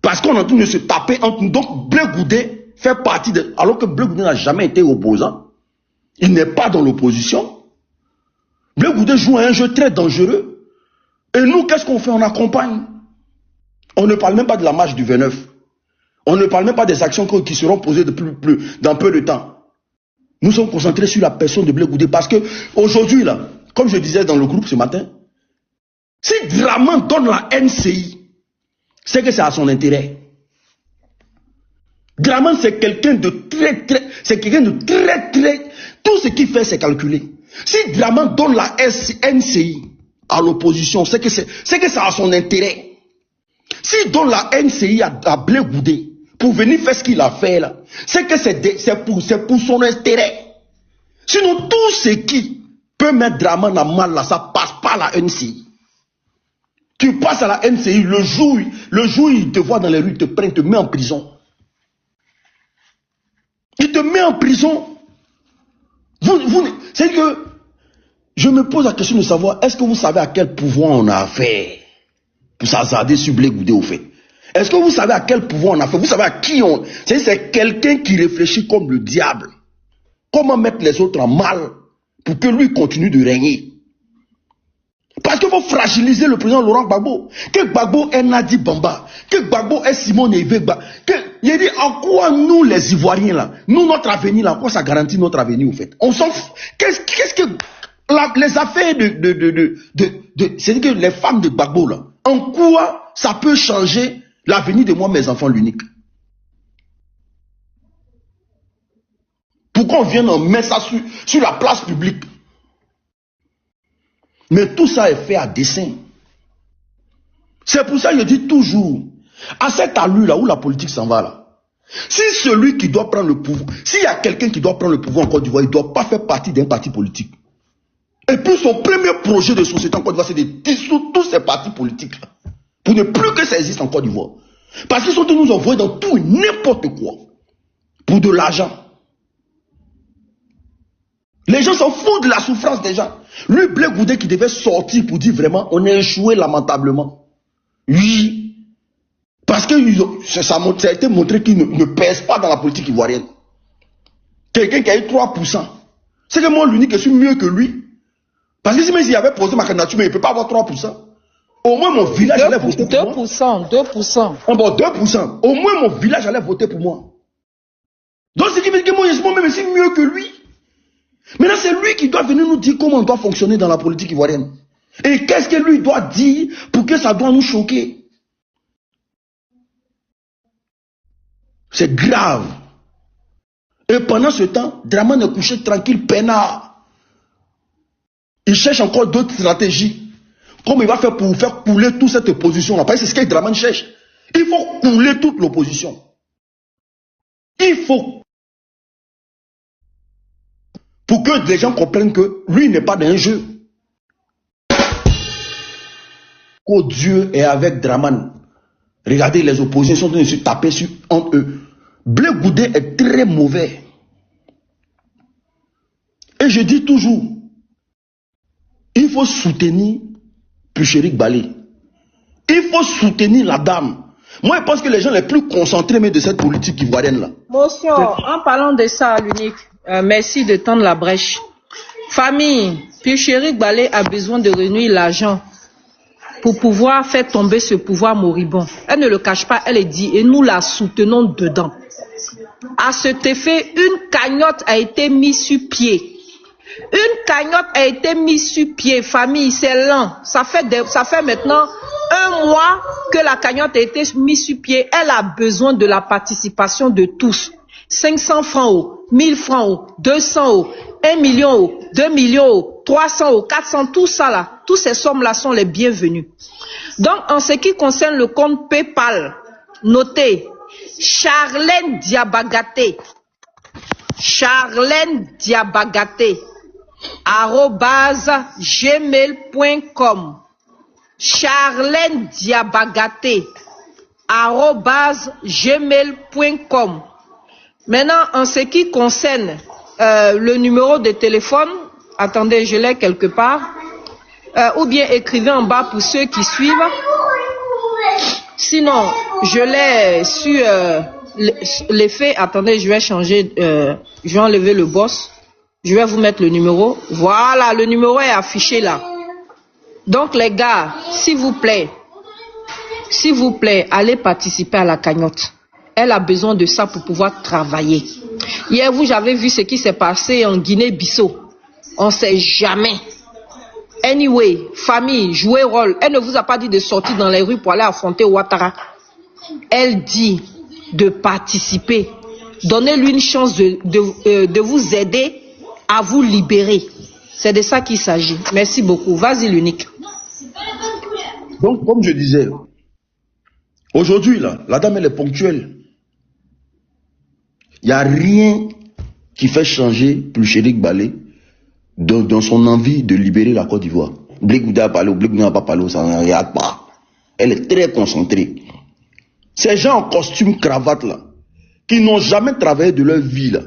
Parce qu'on est en train de se taper entre nous. Donc Blé Goudé fait partie de... Alors que Blé Goudé n'a jamais été opposant. Il n'est pas dans l'opposition. Blé Goudé joue à un jeu très dangereux. Et nous, qu'est-ce qu'on fait? On accompagne. On ne parle même pas de la marche du 29. On ne parle même pas des actions qui seront posées dans peu de temps. Nous sommes concentrés sur la personne de Blé Goudé parce que aujourd'hui, là, comme je disais dans le groupe ce matin, si Draman donne la NCI, c'est que c'est à son intérêt. Draman, c'est quelqu'un de très, tout ce qu'il fait, c'est calculé. Si Draman donne la NCI à l'opposition, c'est que c'est à son intérêt. S'il donne la NCI à Blé Goudé pour venir faire ce qu'il a fait là, c'est que c'est pour son intérêt. Sinon, tout ce qui peut mettre Draman à mal là, ça passe pas la NCI. Tu passes à la NCI, le jour où il te voit dans les rues, il te prend, il te met en prison. Il te met en prison. C'est que je me pose la question de savoir, est-ce que vous savez à quel pouvoir on a affaire pour s'hasarder sur Blé Goudé au fait? Est-ce que vous savez à quel pouvoir on a affaire? Vous savez à qui on... C'est quelqu'un qui réfléchit comme le diable. Comment mettre les autres en mal pour que lui continue de régner? Parce qu'il faut fragiliser le président Laurent Gbagbo. Que Gbagbo est Nadi Bamba. Que Gbagbo est Simon Neve. Il dit en quoi nous les Ivoiriens là, nous notre avenir là, en quoi ça garantit notre avenir au fait? On s'en fout. Qu'est-ce que les affaires c'est-à-dire que les femmes de Gbagbo là, en quoi ça peut changer l'avenir de moi, mes enfants, l'unique? Pourquoi on vient en mettre ça sur la place publique? Mais tout ça est fait à dessein. C'est pour ça que je dis toujours, à cette allure-là où la politique s'en va là, si celui qui doit prendre le pouvoir, s'il y a quelqu'un qui doit prendre le pouvoir en Côte d'Ivoire, il ne doit pas faire partie d'un parti politique. Et puis son premier projet de société en Côte d'Ivoire, c'est de dissoudre tous ces partis politiques là, pour ne plus que ça existe en Côte d'Ivoire. Parce qu'ils sont de nous envoyer dans tout et n'importe quoi, pour de l'argent. Les gens s'en foutent de la souffrance des gens. Lui, Blé Goudé qui devait sortir pour dire vraiment, on a échoué lamentablement. Oui. Parce que ça a été montré qu'il ne pèse pas dans la politique ivoirienne. Quelqu'un qui a eu 3%. C'est que moi, l'unique, je suis mieux que lui. Parce que si même s'il avait posé ma candidature, mais il ne peut pas avoir 3%. Au moins, mon village allait voter pour moi. 2%. Ah bon, 2%. Au moins, mon village allait voter pour moi. Donc, ce qui veut dire que moi, je suis même si mieux que lui. Maintenant, c'est lui qui doit venir nous dire comment on doit fonctionner dans la politique ivoirienne. Et qu'est-ce que lui doit dire pour que ça doit nous choquer? C'est grave. Et pendant ce temps, Dramane est couché tranquille, peinard. Il cherche encore d'autres stratégies. Comment il va faire pour faire couler toute cette opposition-là? Parce que c'est ce que Dramane cherche. Il faut couler toute l'opposition. Il faut. Pour que les gens comprennent que lui n'est pas dans un jeu. Que Dieu est avec Dramane. Regardez, les oppositions sont se taper entre eux. Blé Goudé est très mauvais. Et je dis toujours, il faut soutenir Pucherik Balé. Il faut soutenir la dame. Moi, je pense que les gens les plus concentrés mais de cette politique ivoirienne-là. Monsieur, en parlant de ça, l'unique, merci de tendre la brèche. Famille, Pucherik Balé a besoin de réunir l'argent pour pouvoir faire tomber ce pouvoir moribond. Elle ne le cache pas, elle est dit, et nous la soutenons dedans. À cet effet, une cagnotte a été mise sur pied. Une cagnotte a été mise sur pied, famille, c'est lent. Ça fait maintenant 1 mois que la cagnotte a été mise sur pied. Elle a besoin de la participation de tous. 500 francs euros, 1000 francs euros, 200 euros, 1 million euros, 2 millions euros, 300 euros, 400, tout ça là, toutes ces sommes-là sont les bienvenues. Donc, en ce qui concerne le compte PayPal, notez, Charlène Diabagaté, @gmail.com, Charlène Diabagaté, @gmail.com. Maintenant, en ce qui concerne le numéro de téléphone, attendez, je l'ai quelque part, ou bien écrivez en bas pour ceux qui suivent. Sinon, je l'ai sur l'effet. Attendez, je vais changer, je vais enlever le boss. Je vais vous mettre le numéro. Voilà, le numéro est affiché là. Donc les gars, s'il vous plaît, allez participer à la cagnotte. Elle a besoin de ça pour pouvoir travailler. Hier, vous avez vu ce qui s'est passé en Guinée-Bissau. On ne sait jamais. Anyway, famille, jouez rôle. Elle ne vous a pas dit de sortir dans les rues pour aller affronter Ouattara. Elle dit de participer. Donnez-lui une chance de vous aider à vous libérer. C'est de ça qu'il s'agit. Merci beaucoup. Vas-y, l'unique. Donc, comme je disais, aujourd'hui, là, la dame, elle est ponctuelle. Il n'y a rien qui fait changer Pucherik Balé dans son envie de libérer la Côte d'Ivoire. Blé Goudé a parlé, Blé Goudé n'a pas parlé, ça n'en regarde pas. Elle est très concentrée. Ces gens en costume cravate là, qui n'ont jamais travaillé de leur vie là,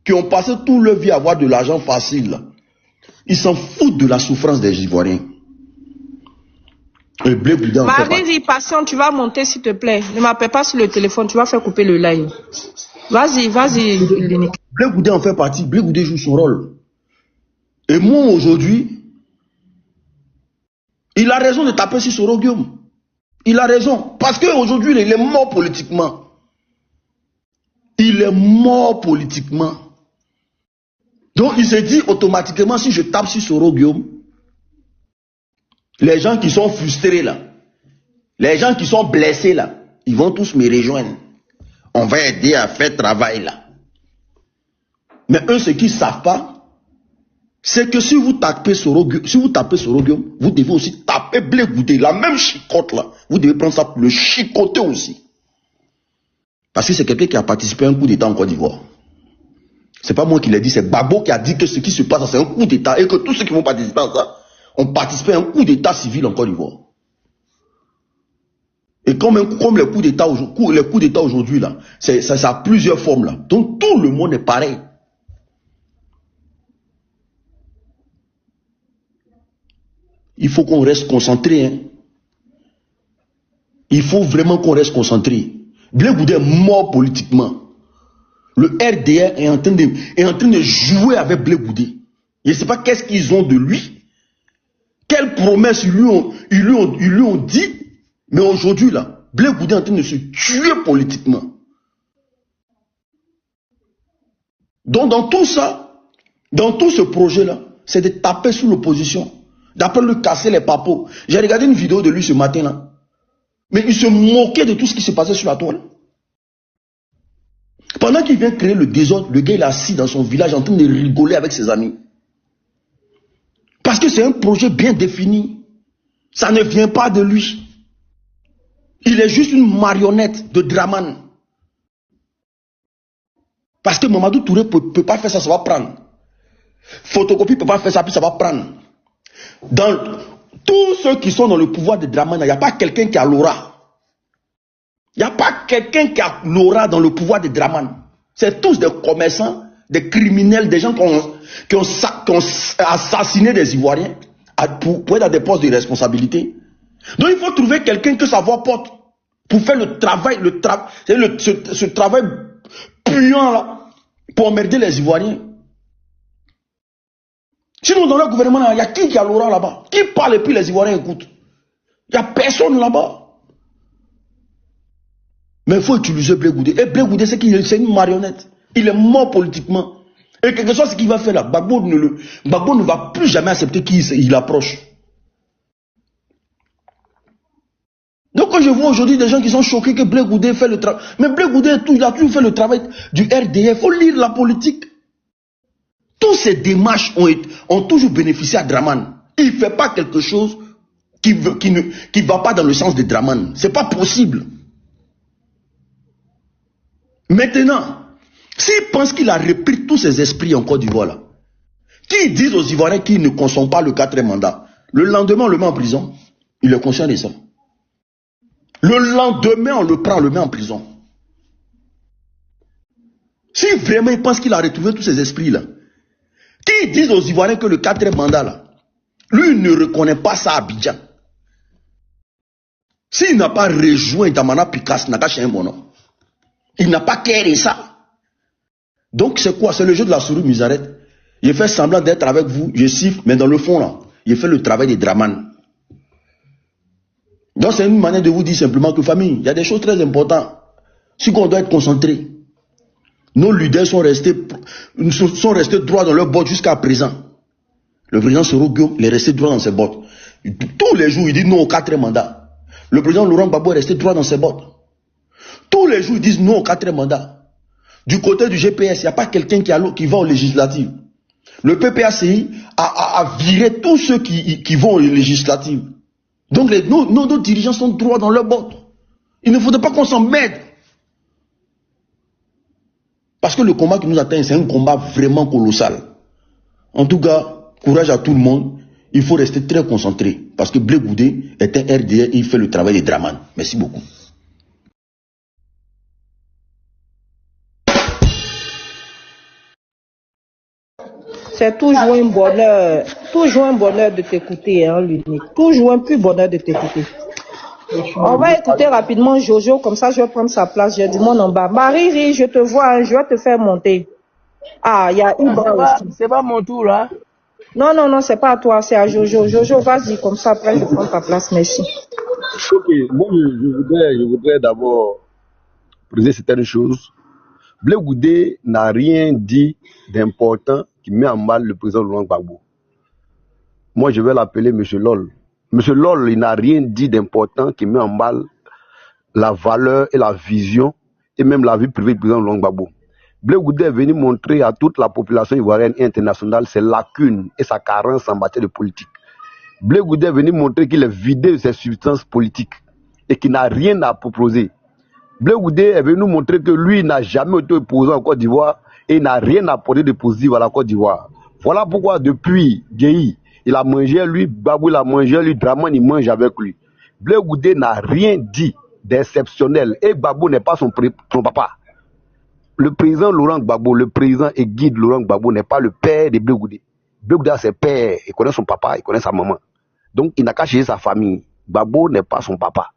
qui ont passé toute leur vie à avoir de l'argent facile là, ils s'en foutent de la souffrance des Ivoiriens. Et Blé Goudé en fait Marie, patiente, tu vas monter s'il te plaît. Ne m'appelle pas sur le téléphone, tu vas faire couper le live. Vas-y, l'unique. Blé Goudé en fait partie, Blé Goudé joue son rôle. Et moi aujourd'hui, il a raison de taper sur Soro Guillaume. Il a raison. Parce qu'aujourd'hui, il est mort politiquement. Il est mort politiquement. Donc il se dit automatiquement, si je tape sur Soro Guillaume, les gens qui sont frustrés là, les gens qui sont blessés là, ils vont tous me rejoindre. On va aider à faire travail là. Mais eux, ce qu'ils ne savent pas, c'est que si vous tapez Sorogium, vous devez aussi taper Blé Goudé, la même chicotte là. Vous devez prendre ça pour le chicoter aussi. Parce que c'est quelqu'un qui a participé à un coup d'État en Côte d'Ivoire. C'est pas moi qui l'ai dit, c'est Gbagbo qui a dit que ce qui se passe, c'est un coup d'État et que tous ceux qui vont participer à ça ont participé à un coup d'État civil en Côte d'Ivoire. Et comme les coups d'État aujourd'hui là, ça a plusieurs formes là. Donc tout le monde est pareil. Il faut qu'on reste concentré. Hein. Il faut vraiment qu'on reste concentré. Blé Goudé est mort politiquement. Le RDR est en train de jouer avec Blé Goudé. Je ne sais pas qu'est-ce qu'ils ont de lui. Quelles promesses ils lui ont dit. Mais aujourd'hui, là, Blé Goudé est en train de se tuer politiquement. Donc, dans tout ça, dans tout ce projet-là, c'est de taper sous l'opposition. D'après lui casser les papos. J'ai regardé une vidéo de lui ce matin-là. Mais il se moquait de tout ce qui se passait sur la toile. Pendant qu'il vient créer le désordre, le gars il est assis dans son village en train de rigoler avec ses amis. Parce que c'est un projet bien défini. Ça ne vient pas de lui. Il est juste une marionnette de Draman. Parce que Mamadou Touré ne peut pas faire ça, ça va prendre. Photocopie ne peut pas faire ça, puis ça va prendre. Dans tous ceux qui sont dans le pouvoir de Draman, il n'y a pas quelqu'un qui a l'aura. Il n'y a pas quelqu'un qui a l'aura dans le pouvoir de Draman. C'est tous des commerçants, des criminels, des gens qui ont assassiné des Ivoiriens pour être à des postes de responsabilité. Donc il faut trouver quelqu'un que sa voix porte pour faire le travail, ce travail puant là, pour emmerder les Ivoiriens. Sinon, dans le gouvernement, il y a qui a l'aura là-bas? Qui parle et puis les Ivoiriens écoutent? Il n'y a personne là-bas. Mais il faut utiliser Blé Goudé. Et Blé Goudé, c'est une marionnette. Il est mort politiquement. Et quelque chose, ce qu'il va faire là, Gbagbo ne va plus jamais accepter qu'il approche. Donc quand je vois aujourd'hui des gens qui sont choqués que Blé Goudé fait le travail. Mais Blé Goudé, il a toujours fait le travail du RDF. Il faut lire la politique. Toutes ces démarches ont toujours bénéficié à Draman. Il ne fait pas quelque chose qui ne va pas dans le sens de Draman. Ce n'est pas possible. Maintenant, s'il pense qu'il a repris tous ses esprits en Côte d'Ivoire, là, qui disent aux Ivoiriens qu'ils ne consomment pas le 4e mandat, le lendemain on le met en prison, il est conscient de ça. Le lendemain on le prend, on le met en prison. Si vraiment il pense qu'il a retrouvé tous ses esprits là, qui disent aux Ivoiriens que le 4e mandat là, lui il ne reconnaît pas ça à Abidjan. S'il n'a pas rejoint Damana Picasso, n'a pas chez un bonhomme. Il n'a pas quéré ça. Donc c'est quoi? C'est le jeu de la souris misarette. Il fait semblant d'être avec vous, je siffle, mais dans le fond là, il fait le travail des Draman. Donc c'est une manière de vous dire simplement que famille, il y a des choses très importantes. Si on doit être concentré. Nos leaders sont restés droits dans leurs bottes jusqu'à présent. Le président Sorogium, il est resté droit dans ses bottes. Tous les jours, il dit non au 4e mandat. Le président Laurent Gbagbo est resté droit dans ses bottes. Tous les jours, ils disent non au 4e mandat. Du côté du GPS, il n'y a pas quelqu'un qui va aux législatives. Le PPACI a viré tous ceux qui vont aux législatives. Donc nos dirigeants sont droits dans leurs bottes. Il ne faudrait pas qu'on s'en mette. Parce que le combat qui nous attend, c'est un combat vraiment colossal. En tout cas, courage à tout le monde. Il faut rester très concentré. Parce que Blé Goudé est un RDR et il fait le travail des Draman. Merci beaucoup. C'est toujours un bonheur de t'écouter, hein, l'unique. Toujours un plus bonheur de t'écouter. On va écouter rapidement Jojo, comme ça je vais prendre sa place. J'ai du monde en bas. Marie, je te vois, hein, je vais te faire monter. Ah, il y a Ibra aussi. C'est pas mon tour là. Non, c'est pas à toi, c'est à Jojo. Jojo, vas-y, comme ça après je prends ta place, merci. Ok, moi je voudrais d'abord préciser certaines choses. Blé Goudé n'a rien dit d'important qui met en mal le président Laurent Gbagbo. Moi, je vais l'appeler M. Lol. M. Lol, il n'a rien dit d'important qui met en mal la valeur et la vision et même la vie privée du président Laurent Gbagbo. Blé Goudé est venu montrer à toute la population ivoirienne et internationale ses lacunes et sa carence en matière de politique. Blé Goudé est venu montrer qu'il est vidé de ses substances politiques et qu'il n'a rien à proposer. Blé Goudé est venu montrer que lui n'a jamais été opposant en Côte d'Ivoire et n'a rien apporté de positif à la Côte d'Ivoire. Voilà pourquoi depuis Guéhi, il a mangé lui, Gbagbo il a mangé lui, Dramane il mange avec lui. Blé Goudé n'a rien dit d'exceptionnel et Gbagbo n'est pas son papa. Le président Laurent Gbagbo, le président et guide Laurent Gbagbo n'est pas le père de Blé Goudé. Blé Goudé a ses pères, il connaît son papa, il connaît sa maman. Donc il n'a qu'à chercher sa famille. Gbagbo n'est pas son papa.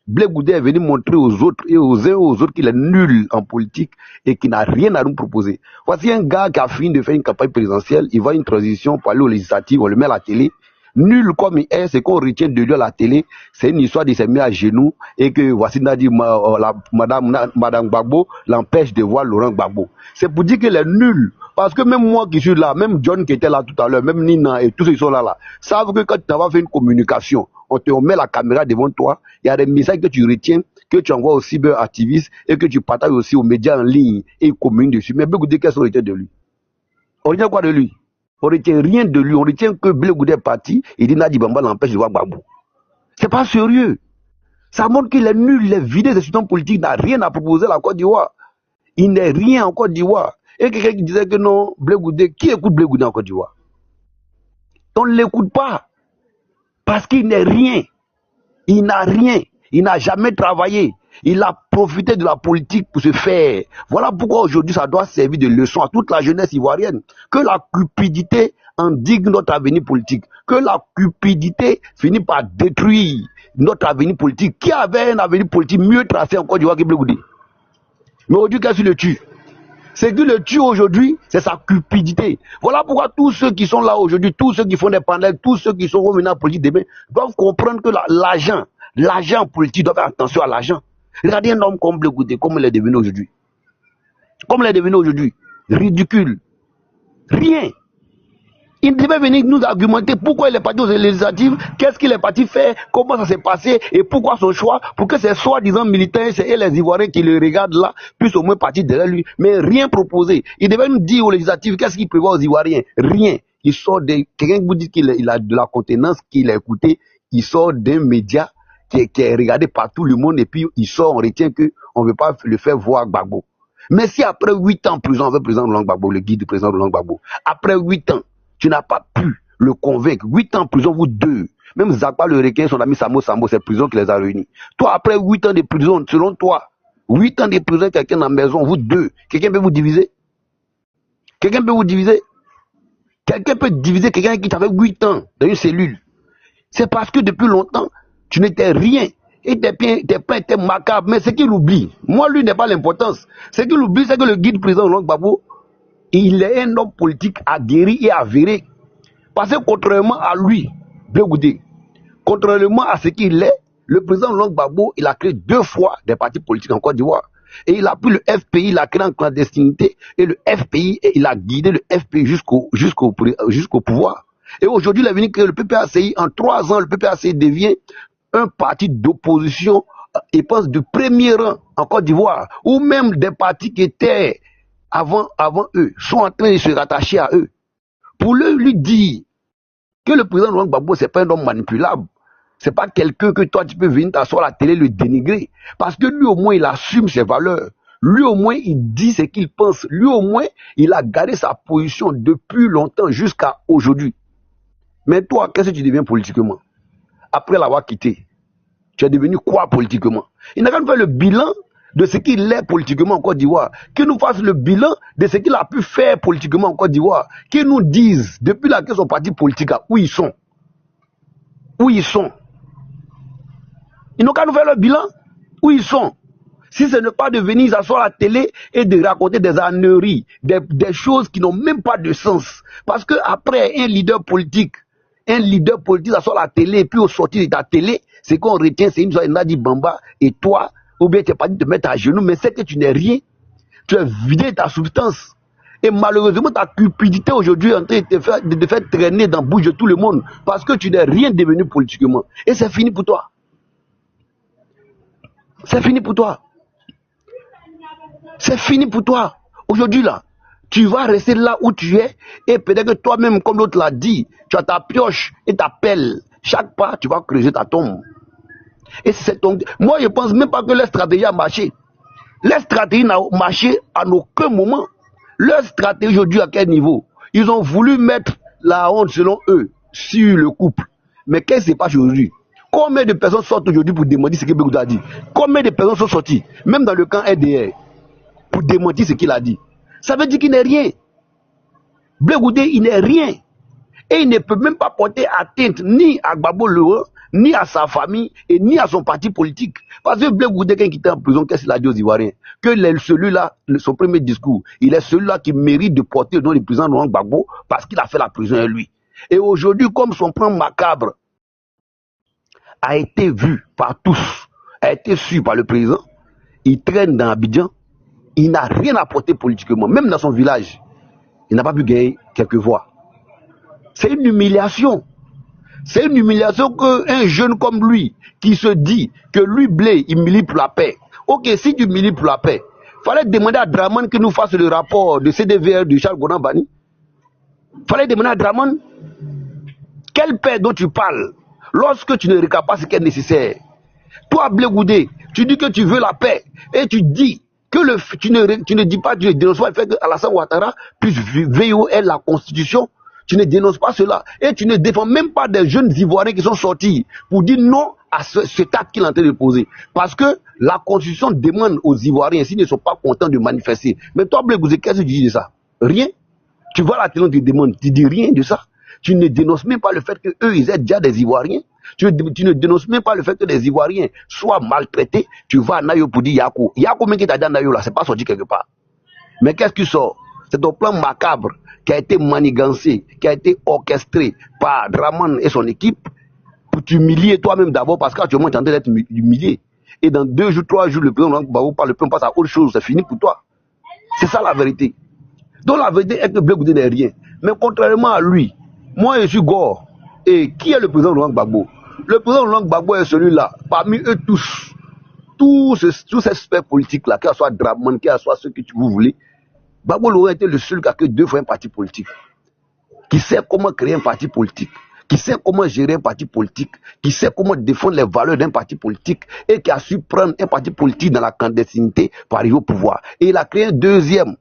Blé Goudé est venu montrer aux autres et aux uns et aux autres qu'il est nul en politique et qu'il n'a rien à nous proposer. Voici un gars qui a fini de faire une campagne présidentielle, il va une transition pour aller aux législatives, on le met à la télé. Nul comme il est, ce qu'on retient de lui à la télé, c'est une histoire de se mettre à genoux et que voici Madame Gbagbo l'empêche de voir Laurent Gbagbo. C'est pour dire qu'il est nul. Parce que même moi qui suis là, même John qui était là tout à l'heure, même Nina et tous ceux qui sont là, savent que quand tu vas faire une communication, on met la caméra devant toi, il y a des messages que tu retiens, que tu envoies aux cyberactivistes et que tu partages aussi aux médias en ligne et ils communiquent dessus. Mais Blé Goudé, qu'est-ce qu'on retient de lui? On retient quoi de lui? On ne retient rien de lui. On retient que Blé Goudé est parti et dit Nadi Bamba l'empêche de voir Gbagbo. C'est pas sérieux. Ça montre qu'il est nul, il est vidé de système politique, il n'a rien à proposer à la Côte d'Ivoire. Il n'est rien en Côte d'Ivoire. Et quelqu'un qui disait que non, Blé Goudé, qui écoute Blé Goudé en Côte d'Ivoire? On ne l'écoute pas. Parce qu'il n'est rien. Il n'a rien. Il n'a jamais travaillé. Il a profité de la politique pour se faire. Voilà pourquoi aujourd'hui ça doit servir de leçon à toute la jeunesse ivoirienne. Que la cupidité endigue notre avenir politique. Que la cupidité finit par détruire notre avenir politique. Qui avait un avenir politique mieux tracé en Côte d'Ivoire que Blé Goudé? Mais aujourd'hui, qu'est-ce qui le tue? Ce qui le tue aujourd'hui, c'est sa cupidité. Voilà pourquoi tous ceux qui sont là aujourd'hui, tous ceux qui font des panels, tous ceux qui sont revenus en politique demain, doivent comprendre que l'argent politique doit faire attention à l'argent. Regardez un homme comme Blé Goudé, comme il est devenu aujourd'hui. Comme il est devenu aujourd'hui. Ridicule. Rien. Il devait venir nous argumenter pourquoi il est parti aux législatives, qu'est-ce qu'il est parti faire, comment ça s'est passé et pourquoi son choix, pour que ces soi-disant militaires et les Ivoiriens qui le regardent là puissent au moins partir derrière lui. Mais rien proposé. Il devait nous dire aux législatives qu'est-ce qu'il prévoit aux Ivoiriens. Rien. Il sort de quelqu'un qui vous dit qu'il a de la contenance, qu'il a écouté, il sort d'un média qui est regardé par tout le monde et puis il sort, on retient qu'on ne veut pas le faire voir Gbagbo. Mais si après 8 ans en prison avec le président Laurent Gbagbo, le guide du président Laurent Gbagbo, après 8 ans, tu n'as pas pu le convaincre. 8 ans en prison, vous deux. Même Zakpa le requin, son ami Samo Sambo, c'est prison qui les a réunis. Toi, après 8 ans de prison, selon toi, 8 ans de prison, quelqu'un dans la maison, vous deux, quelqu'un peut vous diviser? Quelqu'un peut vous diviser? Quelqu'un peut diviser quelqu'un qui t'avait 8 ans dans une cellule. C'est parce que depuis longtemps, tu n'étais rien. Et tes plans étaient macabres. Mais ce qu'il oublie, moi, lui, n'est pas l'importance. Ce qu'il oublie, c'est que le guide président Laurent Gbagbo, il est un homme politique aguerri et avéré. Parce que contrairement à lui, Blé Goudé, contrairement à ce qu'il est, le président Laurent Gbagbo, il a créé 2 fois des partis politiques en Côte d'Ivoire. Et il a pris le FPI, il a créé en clandestinité, et le FPI, et il a guidé le FPI jusqu'au pouvoir. Et aujourd'hui, il est venu créer le PPACI. En 3 ans, le PPACI devient un parti d'opposition, et pense de premier rang en Côte d'Ivoire, ou même des partis qui étaient avant eux, sont en train de se rattacher à eux. Pour lui dire que le président Laurent Gbagbo, c'est pas un homme manipulable. C'est pas quelqu'un que toi, tu peux venir t'asseoir à la télé, le dénigrer. Parce que lui, au moins, il assume ses valeurs. Lui, au moins, il dit ce qu'il pense. Lui, au moins, il a gardé sa position depuis longtemps jusqu'à aujourd'hui. Mais toi, qu'est-ce que tu deviens politiquement? Après l'avoir quitté, tu es devenu quoi politiquement? Il n'a qu'à faire le bilan de ce qu'il est politiquement en Côte d'Ivoire. Qu'il nous fasse le bilan de ce qu'il a pu faire politiquement en Côte d'Ivoire. Qu'il nous dise, depuis là que son parti politique, où ils sont. Où ils sont. Ils n'ont qu'à nous faire le bilan. Où ils sont. Si ce n'est pas de venir s'asseoir à la télé et de raconter des âneries, des choses qui n'ont même pas de sens. Parce qu'après, un leader politique s'assoit à la télé et puis au sortir de ta télé, ce qu'on retient, c'est une Nadi Bamba et toi, ou bien tu n'es pas dit de te mettre à genoux, mais c'est que tu n'es rien. Tu es vidé de ta substance. Et malheureusement, ta cupidité aujourd'hui est en train de te faire traîner dans la bouche de tout le monde parce que tu n'es rien devenu politiquement. Et c'est fini pour toi. C'est fini pour toi. C'est fini pour toi. Aujourd'hui, là, tu vas rester là où tu es et peut-être que toi-même, comme l'autre l'a dit, tu as ta pioche et ta pelle. Chaque pas, tu vas creuser ta tombe. Et c'est ton... Moi, je ne pense même pas que leur stratégie a marché. Leur stratégie n'a marché à aucun moment. Leur stratégie aujourd'hui, à quel niveau? Ils ont voulu mettre la honte, selon eux, sur le couple. Mais qu'est-ce qui se passe aujourd'hui? Combien de personnes sortent aujourd'hui pour démentir ce que Blé Goudé a dit? Combien de personnes sont sorties, même dans le camp RDR, pour démentir ce qu'il a dit? Ça veut dire qu'il n'est rien. Blé Goudé, il n'est rien. Et il ne peut même pas porter atteinte ni à Gbagbo Leron, ni à sa famille, et ni à son parti politique. Parce que Blé Goudé, quand il était en prison, qu'est-ce qu'il a dit aux Ivoiriens? Que celui-là, son premier discours, il est celui-là qui mérite de porter le nom du président Laurent Gbagbo parce qu'il a fait la prison à lui. Et aujourd'hui, comme son plan macabre a été vu par tous, a été su par le président, il traîne dans Abidjan, il n'a rien apporté politiquement, même dans son village, il n'a pas pu gagner quelques voix. C'est une humiliation. C'est une humiliation qu'un jeune comme lui, qui se dit que lui, Blé, il milite pour la paix. Ok, si tu milites pour la paix, fallait demander à Draman qu'il nous fasse le rapport de CDVR de Charles Gonan Bani. Fallait demander à Draman quelle paix dont tu parles lorsque tu ne regardes pas ce qui est nécessaire. Toi, Blé Goudé, tu dis que tu veux la paix et tu dis que tu ne dis pas, tu ne dénonces pas le fait qu'Alassane Ouattara puisse veiller la constitution. Tu ne dénonces pas cela. Et tu ne défends même pas des jeunes Ivoiriens qui sont sortis pour dire non à cet acte qu'il est en train de poser. Parce que la Constitution demande aux Ivoiriens, s'ils ne sont pas contents de manifester. Mais toi, Blé Goudé, qu'est-ce que tu dis de ça? Rien. Tu vois la télé, tu demandes, tu dis rien de ça. Tu ne dénonces même pas le fait qu'eux, ils aient déjà des Ivoiriens. Tu ne dénonces même pas le fait que les Ivoiriens soient maltraités. Tu vas à Nayo pour dire Yako. Yako, même qui t'a dit à Nayo, là, c'est pas sorti quelque part. Mais qu'est-ce qui sort? C'est ton plan macabre qui a été manigancé, qui a été orchestré par Draman et son équipe pour t'humilier toi-même d'abord parce qu'actuellement tu es en train d'être humilié. Et dans 2 jours, 3 jours, le président parle, le président passe à autre chose, c'est fini pour toi. C'est ça la vérité. Donc la vérité est que Blé Goudé n'est rien. Mais contrairement à lui, moi je suis Gore. Et qui est le président Laurent Gbagbo? Le président Laurent Gbagbo est celui-là, parmi eux tous ces experts politiques-là, qu'il soit Draman, qu'il soit ceux que vous voulez, Gbagbo Laurent était le seul qui a que 2 fois un parti politique, qui sait comment créer un parti politique, qui sait comment gérer un parti politique, qui sait comment défendre les valeurs d'un parti politique et qui a su prendre un parti politique dans la clandestinité pour arriver au pouvoir. Et il a créé un deuxième.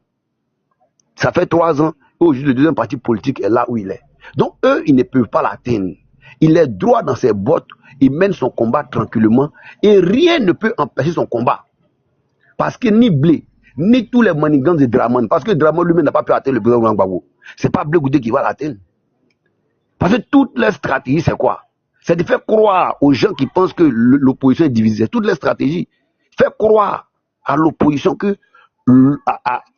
Ça fait 3 ans, et aujourd'hui le deuxième parti politique est là où il est. Donc eux, ils ne peuvent pas l'atteindre. Il est droit dans ses bottes, il mène son combat tranquillement et rien ne peut empêcher son combat. Parce que ni Blé, ni tous les manigances de Draman, parce que Draman lui-même n'a pas pu atteindre le président Laurent Gbagbo. Ce n'est pas Blé Goudé qui va l'atteindre. Parce que toute leur stratégie, c'est quoi? C'est de faire croire aux gens qui pensent que l'opposition est divisée. Toute leur stratégie, faire croire à l'opposition que,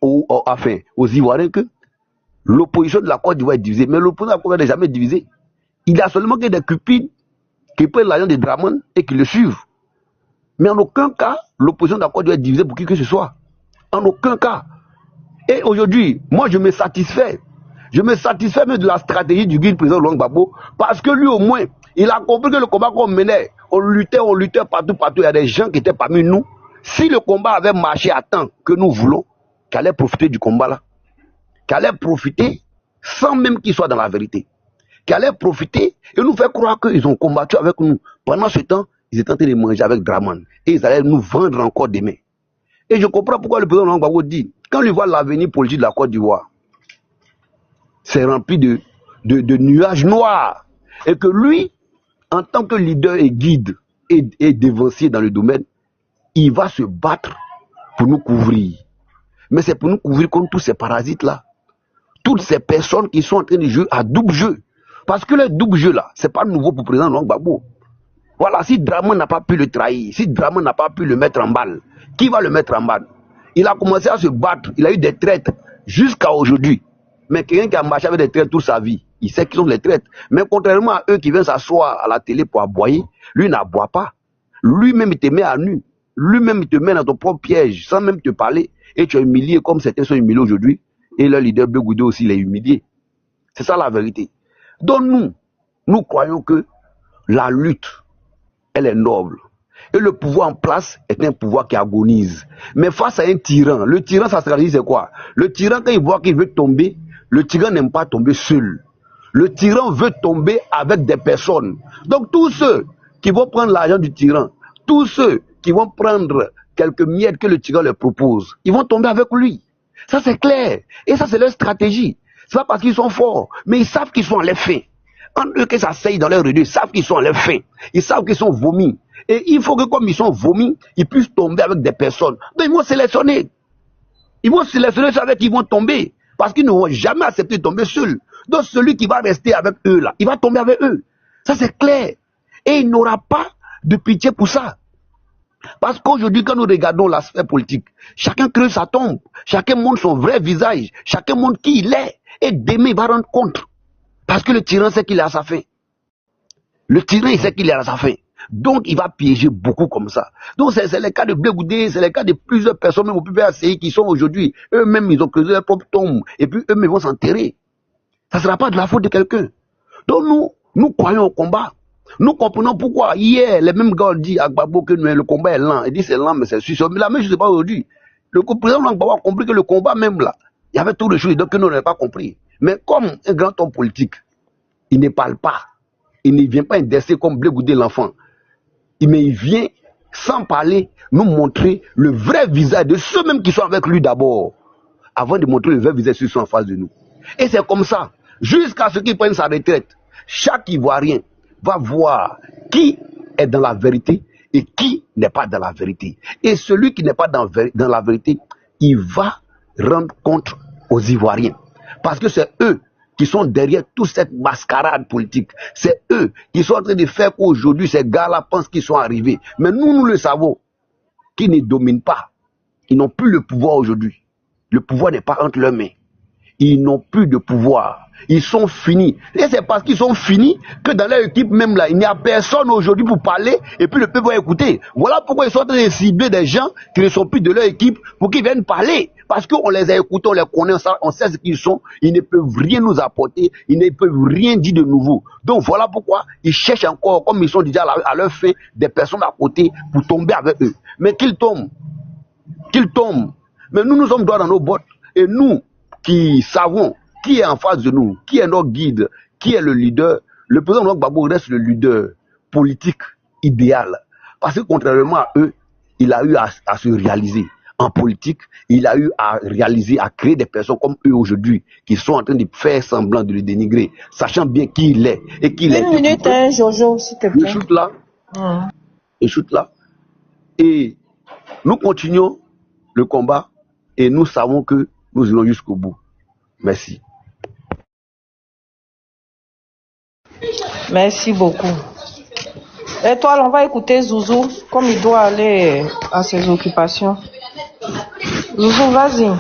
aux Ivoiriens que l'opposition de la Côte d'Ivoire est divisée. Mais l'opposition de la Côte d'Ivoire n'est jamais divisée. Il y a seulement que des cupides qui prennent l'argent de Draman et qui le suivent. Mais en aucun cas, l'opposition de la Côte d'Ivoire est divisée pour qui que ce soit. En aucun cas. Et aujourd'hui, moi je me satisfais. Je me satisfais même de la stratégie du guide président Laurent Gbagbo parce que lui au moins, il a compris que le combat qu'on menait, on luttait partout. Il y a des gens qui étaient parmi nous. Si le combat avait marché à temps que nous voulons, qui allaient profiter du combat là, qui allaient profiter sans même qu'ils soient dans la vérité, qui allaient profiter et nous faire croire qu'ils ont combattu avec nous. Pendant ce temps, ils étaient en train de manger avec Draman et ils allaient nous vendre encore demain. Et je comprends pourquoi le président Laurent Gbagbo dit, quand il voit l'avenir politique de la Côte d'Ivoire, c'est rempli de nuages noirs. Et que lui, en tant que leader et guide et dévancier dans le domaine, il va se battre pour nous couvrir. Mais c'est pour nous couvrir contre tous ces parasites-là. Toutes ces personnes qui sont en train de jouer à double jeu. Parce que le double jeu-là, c'est pas nouveau pour le président Laurent Gbagbo. Voilà, si Draman n'a pas pu le trahir, si Draman n'a pas pu le mettre en balle, qui va le mettre en balle? Il a commencé à se battre, il a eu des traites jusqu'à aujourd'hui. Mais quelqu'un qui a marché avec des traites toute sa vie, il sait qu'ils sont les traites. Mais contrairement à eux qui viennent s'asseoir à la télé pour aboyer, lui n'aboie pas. Lui-même, il te met à nu. Lui-même, il te met dans ton propre piège, sans même te parler. Et tu es humilié comme certains sont humiliés aujourd'hui. Et leur leader Blé Goudé aussi, il est humilié. C'est ça la vérité. Donc nous croyons que la lutte, elle est noble. Et le pouvoir en place est un pouvoir qui agonise. Mais face à un tyran, le tyran, ça se réalise c'est quoi? Le tyran, quand il voit qu'il veut tomber, le tyran n'aime pas tomber seul. Le tyran veut tomber avec des personnes. Donc tous ceux qui vont prendre l'argent du tyran, tous ceux qui vont prendre quelques miettes que le tyran leur propose, ils vont tomber avec lui. Ça c'est clair. Et ça c'est leur stratégie. C'est pas parce qu'ils sont forts, mais ils savent qu'ils sont à leur fin. En eux que ça saigne dans leur rue, ils savent qu'ils sont à leur fin. Ils savent qu'ils sont vomis. Et il faut que comme ils sont vomis, ils puissent tomber avec des personnes. Donc ils vont sélectionner. Ils vont sélectionner ceux avec qui ils vont tomber. Parce qu'ils ne vont jamais accepter de tomber seuls. Donc celui qui va rester avec eux là, il va tomber avec eux. Ça c'est clair. Et il n'aura pas de pitié pour ça. Parce qu'aujourd'hui, quand nous regardons la sphère politique, chacun creuse sa tombe, chacun montre son vrai visage, chacun montre qui il est. Et demain, il va rendre compte. Parce que le tyran sait qu'il est à sa fin. Le tyran, il sait qu'il est à sa fin. Donc, il va piéger beaucoup comme ça. Donc, c'est le cas de Blé Goudé, c'est le cas de plusieurs personnes, même au PPACI, qui sont aujourd'hui, eux-mêmes, ils ont creusé leur propre tombe. Et puis, eux-mêmes, ils vont s'enterrer. Ça ne sera pas de la faute de quelqu'un. Donc, nous croyons au combat. Nous comprenons pourquoi. Hier, les mêmes gars ont dit à Gbagbo que le combat est lent. Il dit c'est lent, mais c'est sûr. Mais la même chose, c'est pas aujourd'hui. Le président Gbagbo a compris que le combat, même là, il y avait tout de choses que nous n'avons pas compris. Mais comme un grand homme politique, il ne parle pas. Il ne vient pas indexer comme Blé Goudé l'enfant. Mais il vient, sans parler, nous montrer le vrai visage de ceux-mêmes qui sont avec lui d'abord, avant de montrer le vrai visage de ceux qui sont en face de nous. Et c'est comme ça, jusqu'à ce qu'il prenne sa retraite. Chaque Ivoirien va voir qui est dans la vérité et qui n'est pas dans la vérité. Et celui qui n'est pas dans la vérité, il va rendre compte aux Ivoiriens. Parce que c'est eux qui sont derrière toute cette mascarade politique. C'est eux qui sont en train de faire qu'aujourd'hui, ces gars-là pensent qu'ils sont arrivés. Mais nous le savons, qu'ils ne dominent pas. Ils n'ont plus le pouvoir aujourd'hui. Le pouvoir n'est pas entre leurs mains. Ils n'ont plus de pouvoir. Ils sont finis. Et c'est parce qu'ils sont finis que dans leur équipe même là, il n'y a personne aujourd'hui pour parler et puis le peuple va écouter. Voilà pourquoi ils sont en train de cibler des gens qui ne sont plus de leur équipe pour qu'ils viennent parler. Parce qu'on les a écoutés, on les connaît, on sait ce qu'ils sont. Ils ne peuvent rien nous apporter. Ils ne peuvent rien dire de nouveau. Donc voilà pourquoi ils cherchent encore, comme ils sont déjà à leur fin, des personnes à côté pour tomber avec eux. Mais qu'ils tombent. Qu'ils tombent. Mais nous sommes droits dans nos bottes. Et nous qui savons qui est en face de nous, qui est notre guide, qui est le leader, le président Gbagbo reste le leader politique idéal. Parce que contrairement à eux, il a eu à se réaliser. En politique, il a eu à réaliser, à créer des personnes comme eux aujourd'hui, qui sont en train de faire semblant de le dénigrer, sachant bien qui il est. Et qu'il est. Une minute, Jojo, s'il te plaît. Il shoot là. Il shoot là. Et nous continuons le combat et nous savons que nous irons jusqu'au bout. Merci. Merci beaucoup. Étoile, on va écouter Zouzou, comme il doit aller à ses occupations. Zouzou, vas-y.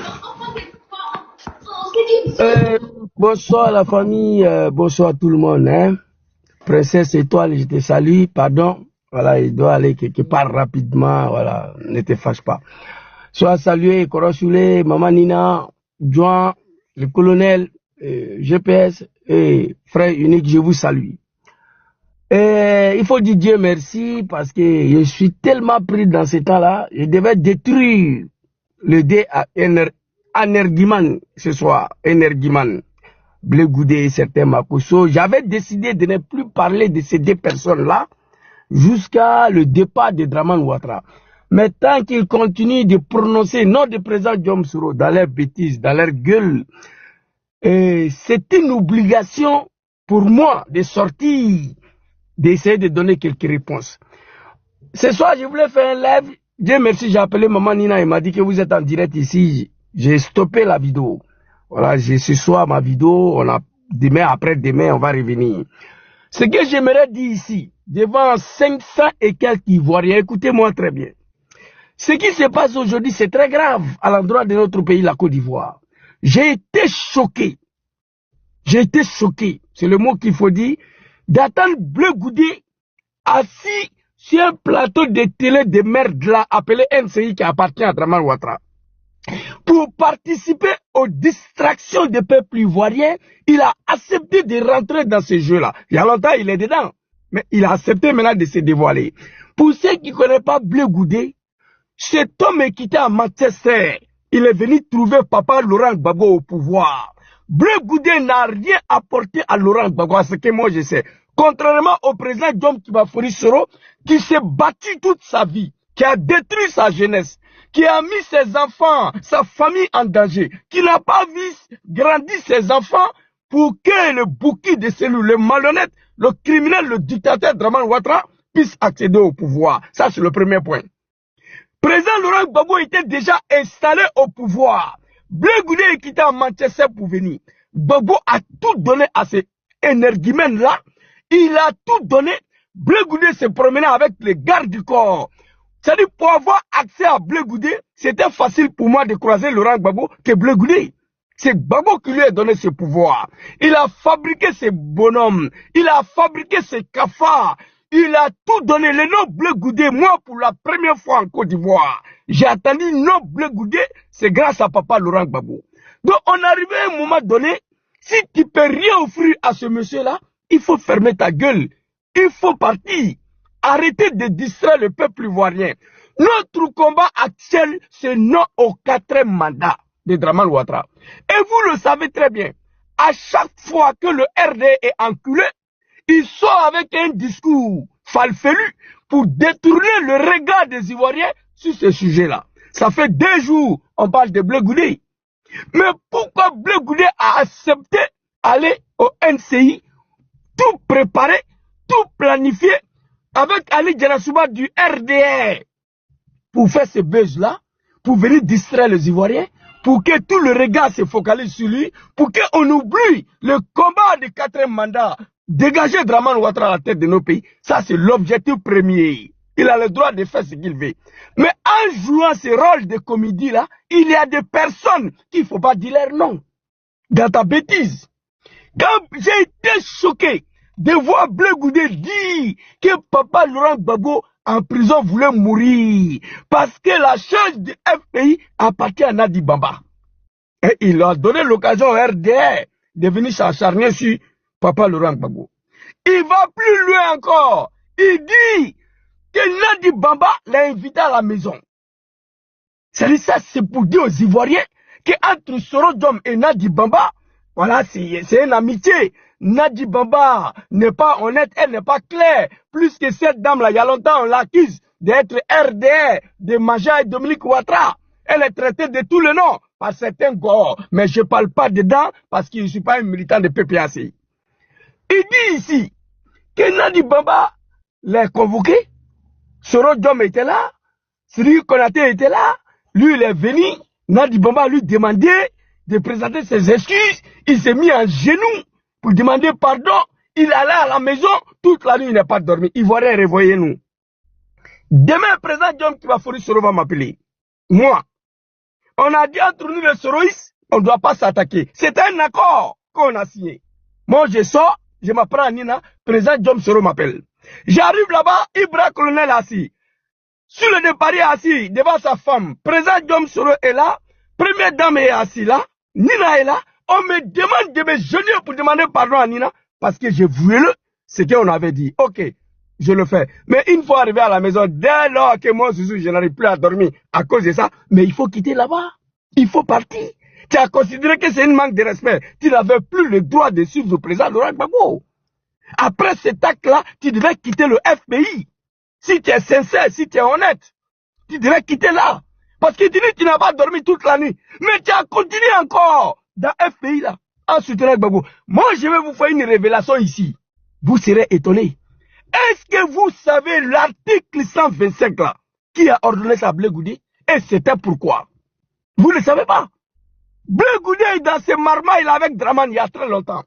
Bonsoir la famille, bonsoir tout le monde. Hein. Princesse Étoile, je te salue, pardon. Voilà, il doit aller quelque part rapidement, voilà, ne te fâche pas. Sois salué, Korosoulé, Maman Nina, Joan, le colonel, GPS et frère unique, je vous salue. Et il faut dire Dieu merci parce que je suis tellement pris dans ce temps-là, je devais détruire le dé à Energiman ce soir, Energiman, Blé Goudé et certains Makosso. J'avais décidé de ne plus parler de ces deux personnes-là jusqu'à le départ de Dramane Ouattara. Mais tant qu'ils continuent de prononcer le nom du président Diom Soro dans leurs bêtises, dans leur gueule, c'est une obligation pour moi de sortir, d'essayer de donner quelques réponses. Ce soir, je voulais faire un live. Dieu merci, j'ai appelé Maman Nina, elle m'a dit que vous êtes en direct ici. J'ai stoppé la vidéo. Voilà, j'ai ce soir ma vidéo, demain, après-demain, on va revenir. Ce que j'aimerais dire ici, devant 500 et quelques Ivoiriens, écoutez-moi très bien. Ce qui se passe aujourd'hui, c'est très grave à l'endroit de notre pays, la Côte d'Ivoire. J'ai été choqué. J'ai été choqué. C'est le mot qu'il faut dire. D'attendre Blé Goudé assis sur un plateau de télé de merde là, appelé NCI, qui appartient à Dramane Ouattara. Pour participer aux distractions des peuples ivoiriens, il a accepté de rentrer dans ce jeu-là. Il y a longtemps, il est dedans. mais il a accepté maintenant de se dévoiler. Pour ceux qui ne connaissent pas Blé Goudé, cet homme est quitté à Manchester. Il est venu trouver Papa Laurent Gbagbo au pouvoir. Blé Goudé n'a rien apporté à Laurent Gbagbo, à ce que moi je sais. Contrairement au président Djom Kibafori Soro, qui s'est battu toute sa vie, qui a détruit sa jeunesse, qui a mis ses enfants, sa famille en danger, qui n'a pas vu grandir ses enfants pour que le bouquet de celui, le malhonnête, le criminel, le dictateur Dramane Ouattara puisse accéder au pouvoir. Ça, c'est le premier point. Président Laurent Gbagbo était déjà installé au pouvoir. Blé Goudé est quitté à Manchester pour venir. Gbagbo a tout donné à ces énergumènes-là. Il a tout donné. Blé Goudé se promenait avec les gardes du corps. C'est-à-dire, pour avoir accès à Blé Goudé, c'était facile pour moi de croiser Laurent Gbagbo que Blé Goudé. C'est Gbagbo qui lui a donné ce pouvoir. Il a fabriqué ces bonhommes. Il a fabriqué ces cafards. Il a tout donné. Le nom Blé Goudé, moi, pour la première fois en Côte d'Ivoire, j'ai attendu le nom Blé Goudé, c'est grâce à papa Laurent Gbagbo. Donc, on arrivait à un moment donné, si tu ne peux rien offrir à ce monsieur-là, il faut fermer ta gueule. Il faut partir. Arrêtez de distraire le peuple ivoirien. Notre combat actuel, c'est non au 4e mandat de Dramane Ouattara. Et vous le savez très bien. À chaque fois que le RD est enculé, il sort avec un discours falfelu pour détourner le regard des Ivoiriens sur ce sujet-là. Ça fait 2 jours, on parle de Blé Goudé. Mais pourquoi Blé Goudé a accepté d'aller au NCI, tout préparé, tout planifié, avec Ali Djanasouba du RDR, pour faire ce buzz-là, pour venir distraire les Ivoiriens, pour que tout le regard se focalise sur lui, pour qu'on oublie le combat du 4e mandat, dégager Dramane Ouattara à la tête de nos pays. Ça, c'est l'objectif premier. Il a le droit de faire ce qu'il veut. Mais en jouant ce rôle de comédie-là, il y a des personnes qu'il ne faut pas dire leur nom. Dans ta bêtise. Quand j'ai été choqué de voir Blé Goudé dire que papa Laurent Gbagbo en prison voulait mourir parce que la charge du FPI appartient à Nadi Bamba. Et il a donné l'occasion au RDR de venir s'acharner sur papa Laurent Gbagbo. Il va plus loin encore. Il dit que Nadi Bamba l'a invité à la maison. C'est ça, c'est pour dire aux Ivoiriens qu'entre Soro Djom et Nadi Bamba, voilà, c'est une amitié. Nadi Bamba n'est pas honnête, elle n'est pas claire. Plus que cette dame-là, il y a longtemps, on l'accuse d'être RDR de Maja et Dominique Ouattara. Elle est traitée de tous les noms par certains gars. Mais je ne parle pas dedans parce que je ne suis pas un militant de PPAC. Il dit ici que Nadi Bamba l'a convoqué. Soro Djom était là. Siri Konaté était là. Lui, il est venu. Nadi Bamba lui demandait de présenter ses excuses. Il s'est mis en genoux pour demander pardon. Il allait à la maison. Toute la nuit, il n'a pas dormi. Ivoirien, réveillez-nous. Demain, le président Djom Kibafori Soro va m'appeler. Moi. On a dit entre nous les Soroïs, on ne doit pas s'attaquer. C'est un accord qu'on a signé. Moi, je sors, je m'apprends à Nina, président Djom Soro m'appelle. J'arrive là-bas, Ibra Colonel assis. Sur le départ, il est assis devant sa femme. Président Djom Soro est là. Première dame est assise là. Nina est là. On me demande de me jeûner pour demander pardon à Nina parce que je voulais ce qu'on avait dit. Ok, je le fais. Mais une fois arrivé à la maison, dès lors que moi, je n'arrive plus à dormir à cause de ça, mais il faut quitter là-bas. Il faut partir. Tu as considéré que c'est un manque de respect. Tu n'avais plus le droit de suivre le président Laurent Gbagbo. Après cet acte-là, tu devais quitter le FPI. Si tu es sincère, si tu es honnête, tu devais quitter là. Parce que tu n'as pas dormi toute la nuit. Mais tu as continué encore dans FPI là, en soutenant Gbagbo. Moi, je vais vous faire une révélation ici. Vous serez étonnés. Est-ce que vous savez l'article 125 là, qui a ordonné ça à Blé Goudé? Et c'était pourquoi? Vous ne savez pas. Blé Goudé est dans ce marmailles avec Dramane il y a très longtemps.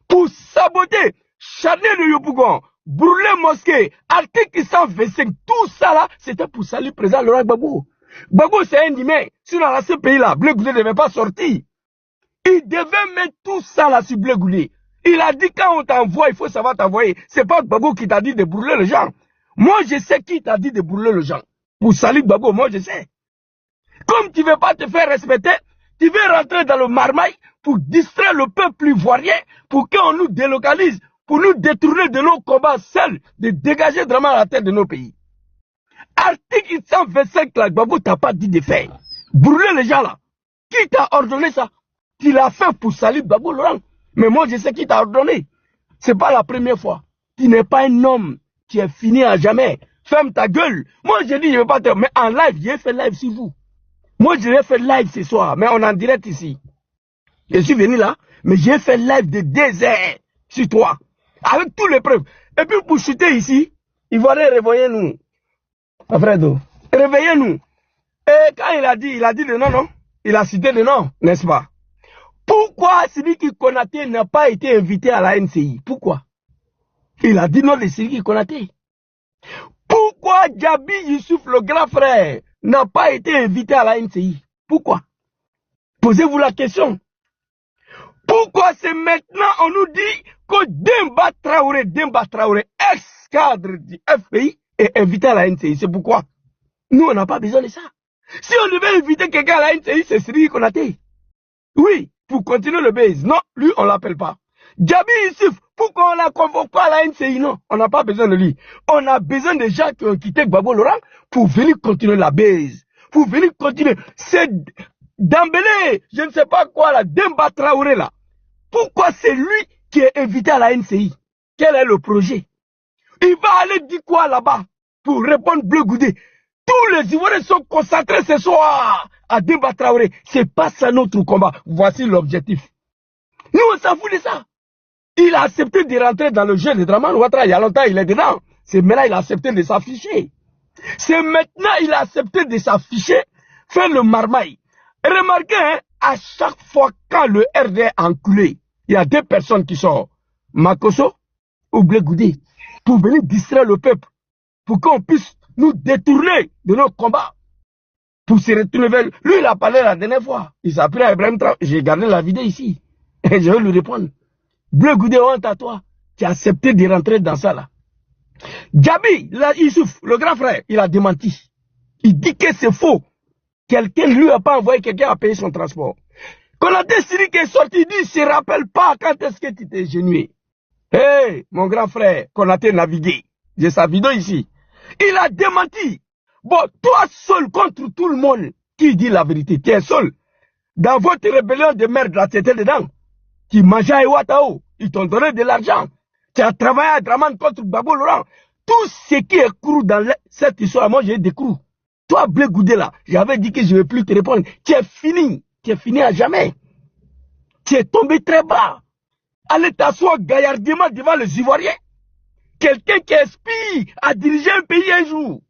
Pour saboter, charner le Yopougon, brûler mosquée, article 125, tout ça là, c'était pour saluer le président Laurent Gbagbo. Gbagbo c'est un humain. Sinon dans ce pays là, Blé Goudé ne devait pas sortir. Il devait mettre tout ça là sur Blé Goudé. Il a dit quand on t'envoie, il faut savoir t'envoyer. C'est pas Gbagbo qui t'a dit de brûler les gens. Moi je sais qui t'a dit de brûler les gens. Pour saluer Gbagbo, moi je sais. Comme tu ne veux pas te faire respecter, tu veux rentrer dans le marmaille pour distraire le peuple ivoirien, pour qu'on nous délocalise, pour nous détourner de nos combats seuls, de dégager vraiment la tête de nos pays. Article 125, là, Gbagbo t'a pas dit de faire. Brûler les gens là. Qui t'a ordonné ça? Tu l'as fait pour salir Gbagbo Laurent. Mais moi, je sais qui t'a ordonné. C'est pas la première fois. Tu n'es pas un homme qui est fini à jamais. Ferme ta gueule. Moi, je dis, je ne veux pas te... Mais en live, j'ai fait live sur vous. Moi, je vais faire live ce soir, mais on est en direct ici. Je suis venu là, mais j'ai fait live de 2 heures sur toi. Avec toutes les preuves. Et puis, pour chuter ici, il va aller réveiller nous. Alfredo, réveillez-nous. Et quand il a dit le nom, non? Il a cité le nom, n'est-ce pas? Pourquoi Sidiki Konaté n'a pas été invité à la NCI? Pourquoi? Il a dit non de Sidiki Konaté. Pourquoi Djabi Youssouf, le grand frère, n'a pas été invité à la NCI? Pourquoi? Posez-vous la question. Pourquoi c'est maintenant on nous dit que Demba Traoré, ex-cadre du FPI, est invité à la NCI? C'est pourquoi? Nous, on n'a pas besoin de ça. Si on devait inviter quelqu'un à la NCI, c'est Sidiki Konaté. Oui, pour continuer le base. Non, lui, on ne l'appelle pas. Djabi Youssouf, pourquoi on ne la convoque pas à la NCI? Non, on n'a pas besoin de lui. On a besoin des gens qui ont quitté Gbagbo Laurent pour venir continuer la base. Pour venir continuer. C'est Dembélé, je ne sais pas quoi, là, Demba Traoré, là. Pourquoi c'est lui qui est invité à la NCI? Quel est le projet? Il va aller dire quoi là-bas pour répondre Bleu Goudé? Tous les Ivoiriens sont concentrés ce soir à Demba Traoré. C'est pas ça notre combat. Voici l'objectif. Nous, on s'en fout de ça. Il a accepté de rentrer dans le jeu de Draman Ouattara. Il y a longtemps, il est dedans. C'est maintenant, il a accepté de s'afficher. C'est maintenant, il a accepté de s'afficher, faire le marmaille. Remarquez, hein, à chaque fois quand le RD est enculé, il y a 2 personnes qui sont Makosso ou Blé Goudé pour venir distraire le peuple, pour qu'on puisse nous détourner de nos combats, pour se retourner vers lui. Lui, il a parlé la dernière fois. Il s'appelait à Ibrahim Traoré. J'ai gardé la vidéo ici. Et je vais lui répondre. Bleu Goudé, honte à toi, qui a accepté de rentrer dans ça là. Djabi, Youssouf, le grand frère, il a démenti. Il dit que c'est faux. Quelqu'un ne lui a pas envoyé quelqu'un à payer son transport. Konaté Siri qui est sorti, il dit, il ne se rappelle pas quand est-ce que tu t'es genué. Hé, mon grand frère, Konaté navigué. J'ai sa vidéo ici. Il a démenti. Bon, toi seul contre tout le monde qui dit la vérité, tu es seul. Dans votre rébellion de merde, là, tu étais dedans. Tu mangeais à Iwatao, ils t'ont donné de l'argent. Tu as travaillé à Draman contre Gbagbo Laurent. Tout ce qui est crou dans cette histoire, moi j'ai des crous. Toi, Blé Goudé là, j'avais dit que je ne vais plus te répondre. Tu es fini à jamais. Tu es tombé très bas. Allez t'asseoir gaillardement devant les Ivoiriens. Quelqu'un qui aspire à diriger un pays un jour.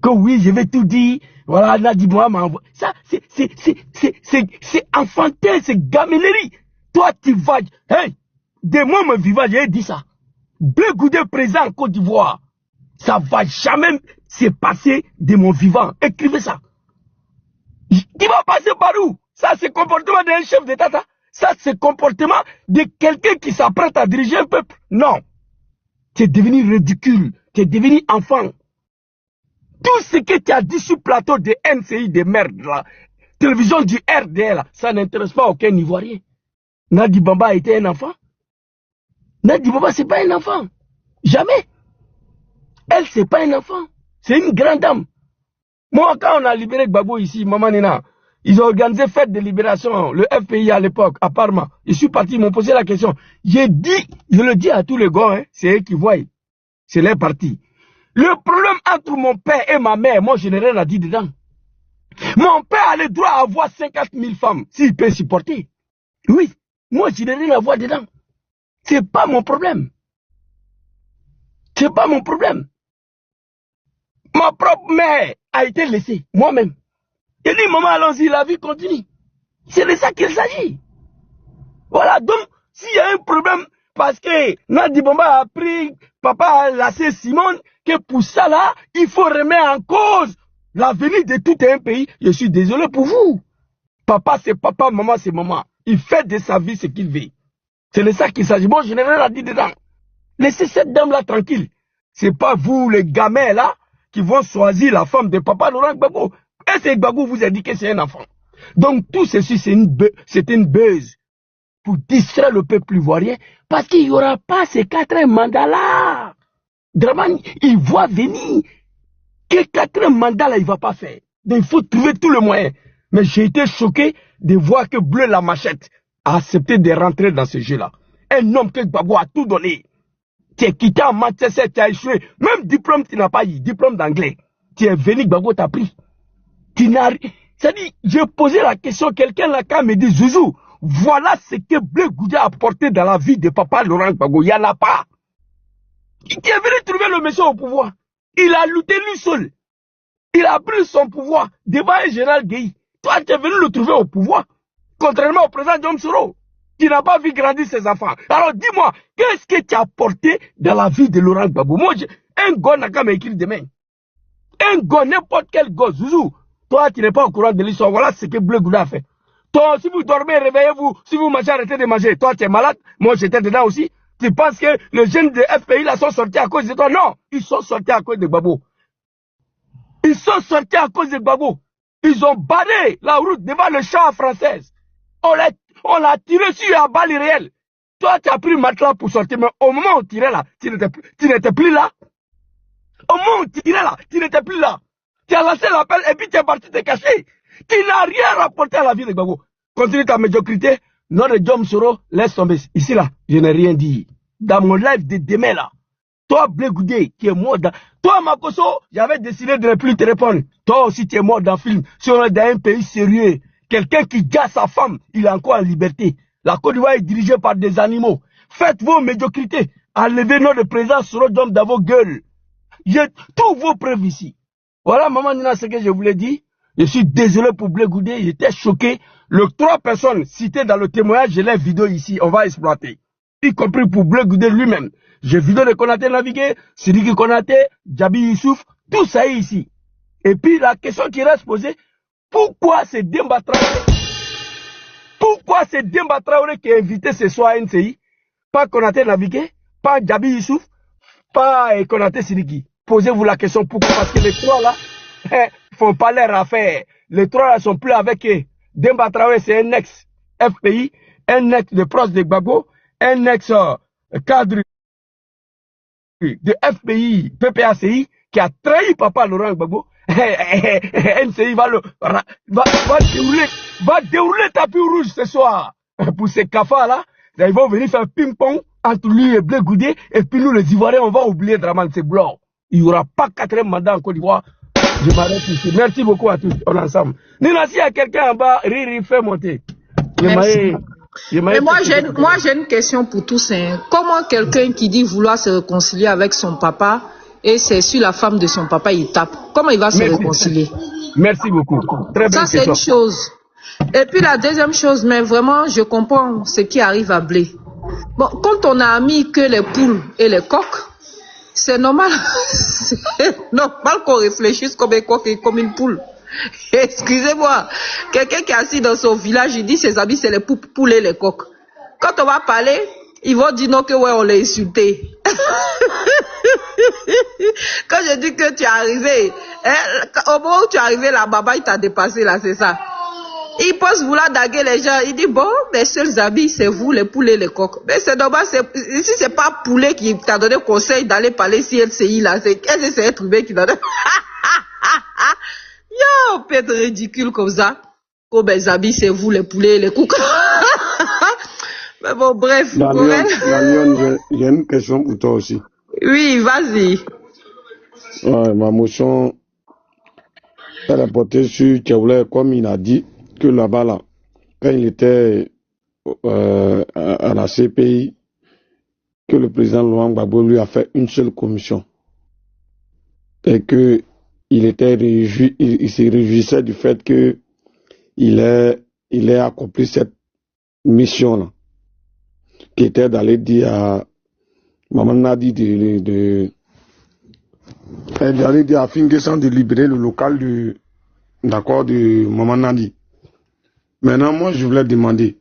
Que oui, je vais tout dire. Voilà, Nadiboua m'a envoyé. Ça, c'est enfantin, c'est gaminerie. Toi, tu vas. Hey, de moi, mon vivant, j'ai dit ça. Blé Goudé présent en Côte d'Ivoire. Ça va jamais se passer de mon vivant. Écrivez ça. Tu vas passer par où? Ça, c'est le comportement d'un chef d'État. Ça, c'est le comportement de quelqu'un qui s'apprête à diriger un peuple. Non. Tu es devenu ridicule. Tu es devenu enfant. Tout ce que tu as dit sur le plateau de NCI de merde, là, télévision du RDL, là, ça n'intéresse pas aucun Ivoirien. Nadi Bamba a été un enfant. Nadi Bamba, ce n'est pas un enfant. Jamais. Elle, ce n'est pas un enfant. C'est une grande dame. Moi, quand on a libéré Gbagbo ici, Maman Nina, ils ont organisé fête de libération, le FPI à l'époque, à Parma. Je suis parti, ils m'ont posé la question. J'ai dit, je le dis à tous les gars, hein, c'est eux qui voient. C'est leur parti. Le problème entre mon père et ma mère, moi, je n'ai rien à dire dedans. Mon père a le droit à avoir 50 000 femmes, s'il peut supporter. Oui, moi, je n'ai rien à voir dedans. C'est pas mon problème. C'est pas mon problème. Ma propre mère a été laissée, moi-même. J'ai dit, maman, allons-y, la vie continue. C'est de ça qu'il s'agit. Voilà, donc, s'il y a un problème, parce que Nadi Bamba a pris, papa a laissé Simone, que pour ça là, il faut remettre en cause l'avenir de tout un pays. Je suis désolé pour vous. Papa c'est papa, maman c'est maman. Il fait de sa vie ce qu'il veut. C'est de ça qu'il s'agit. Bon, je n'ai rien à dire dedans. Laissez cette dame là tranquille. C'est pas vous les gamins là qui vont choisir la femme de papa Laurent Gbagbo. Et c'est Gbagbo vous a dit que c'est un enfant. Donc tout ceci c'est une buzz. pour distraire le peuple ivoirien, parce qu'il n'y aura pas ces 4 mandats-là. Dramane, il voit venir que 4 mandats-là, il ne va pas faire. Donc, il faut trouver tous les moyens. Mais j'ai été choqué de voir que Bleu la Machette a accepté de rentrer dans ce jeu-là. Un homme que Gbagbo a tout donné. Tu es quitté en Manchester, tu as échoué. Même diplôme, tu n'as pas eu. Diplôme d'anglais. Tu es venu, Gbagbo t'a pris. Tu n'as rien. C'est-à-dire, j'ai posé la question, quelqu'un là, quand me dit, Zouzou, voilà ce que Bleu Goudé a apporté dans la vie de papa Laurent Gbagbo. Il n'y en a pas. Il est venu trouver le monsieur au pouvoir. Il a lutté lui seul. Il a pris son pouvoir devant un général Gueye. Toi, tu es venu le trouver au pouvoir. Contrairement au président John Soro, qui n'a pas vu grandir ses enfants. Alors dis-moi, qu'est-ce que tu as apporté dans la vie de Laurent Gbagbo? Moi, un gars n'a qu'à m'écrire demain. Un gars, n'importe quel gars, Zouzou. Toi, tu n'es pas au courant de l'histoire. Voilà ce que Bleu Goudé a fait. Toi, si vous dormez, réveillez-vous. Si vous mangez, arrêtez de manger. Toi, tu es malade. Moi, j'étais dedans aussi. Tu penses que les jeunes de FPI là sont sortis à cause de toi? Non, ils sont sortis à cause de Gbagbo. Ils sont sortis à cause de Gbagbo. Ils ont barré la route devant le champ français. On l'a tiré sur à balle réelle. Toi, tu as pris le matelas pour sortir, mais au moment où on tirait là, tu n'étais plus là. Au moment où tu tirais là, tu n'étais plus là. Tu as lancé l'appel et puis tu es parti te cacher. Tu n'as rien rapporté à la vie de Gbagbo. Continue ta médiocrité. Non, de John Soro, laisse tomber. Ici là, je n'ai rien dit. Dans mon live de demain là, toi, Bleu Goudé, qui est mort dans... Toi, Makosso, j'avais décidé de ne plus te répondre. Toi aussi, tu es mort dans le film. Si on est dans un pays sérieux, quelqu'un qui gagne sa femme, il est encore en liberté. La Côte d'Ivoire est dirigée par des animaux. Faites vos médiocrités. Enlevez notre président Soro Dom dans vos gueules. J'ai tous vos preuves ici. Voilà, maman Nina, ce que je voulais dire. Je suis désolé pour Bleu Goudé, j'étais choqué. Les 3 personnes citées dans le témoignage, j'ai les vidéos ici, on va exploiter. Y compris pour Bleu Goudé lui-même. J'ai vidéo de Konaté naviguer, Sidiki Konaté, Djabi Youssouf, tout ça est ici. Et puis la question qui reste posée, pourquoi c'est Demba Traoré? Pourquoi c'est Demba Traoré qui est invité ce soir à NCI? Pas Konaté naviguer, pas Djabi Youssouf, pas Konaté Sidiki. Posez-vous la question pourquoi? Parce que les 3 là, font pas leur affaire. Les 3 là sont plus avec eux. Demba Traoré, c'est un ex-FPI, un ex-proche de Gbagbo, un ex-cadre de FPI, PPACI, qui a trahi papa Laurent Gbagbo. NCI va dérouler tapis rouge ce soir. Pour ces cafards là, ils vont venir faire ping-pong entre lui et Bleu Goudé, et puis nous les Ivoiriens, on va oublier Dramane, c'est blanc. Il n'y aura pas 4e mandat en Côte d'Ivoire. Je m'arrête ici. Merci beaucoup à tous. On est ensemble. Nina, s'il y a quelqu'un en bas, Riri, fais monter. Merci. Mais moi, j'ai une question pour tous. Hein. Comment quelqu'un qui dit vouloir se réconcilier avec son papa et c'est sur la femme de son papa, il tape? Comment il va se réconcilier? Merci beaucoup. Très bien. Ça, c'est une chose. Et puis la deuxième chose, mais vraiment, je comprends ce qui arrive à Blé. Bon, quand on a mis que les poules et les coqs, c'est normal qu'on réfléchisse comme un coq et comme une poule. Excusez-moi, quelqu'un qui est assis dans son village, il dit ses amis, c'est les poules et les coqs. Quand on va parler, ils vont dire non que ouais, on l'a insulté. Quand je dis que tu es arrivé, au moment où tu es arrivé, la baba, il t'a dépassé là, c'est ça. Il pense vouloir daguer les gens. Il dit, bon, mes seuls amis, c'est vous, les poulets, les coqs. Mais c'est normal, ici, c'est pas poulet qui t'a donné conseil d'aller parler CLCI, là. C'est être humain qui t'a donné. Yo, peut être ridicule comme ça. Oh, mes amis, c'est vous, les poulets, les coqs. Mais bon, bref. Daniel, j'ai une question pour toi aussi. Oui, vas-y. Ouais, ma motion, elle est portée sur Tchaoulé, comme il a dit, que là-bas, là, quand il était à la CPI, que le président Laurent Gbagbo lui a fait une seule commission. Et que il se réjouissait du fait que il ait accompli cette mission-là, qui était d'aller dire à Maman Nadi d'aller dire à Finguessan de libérer le local de Maman Nadi. Maintenant, moi, je voulais demander,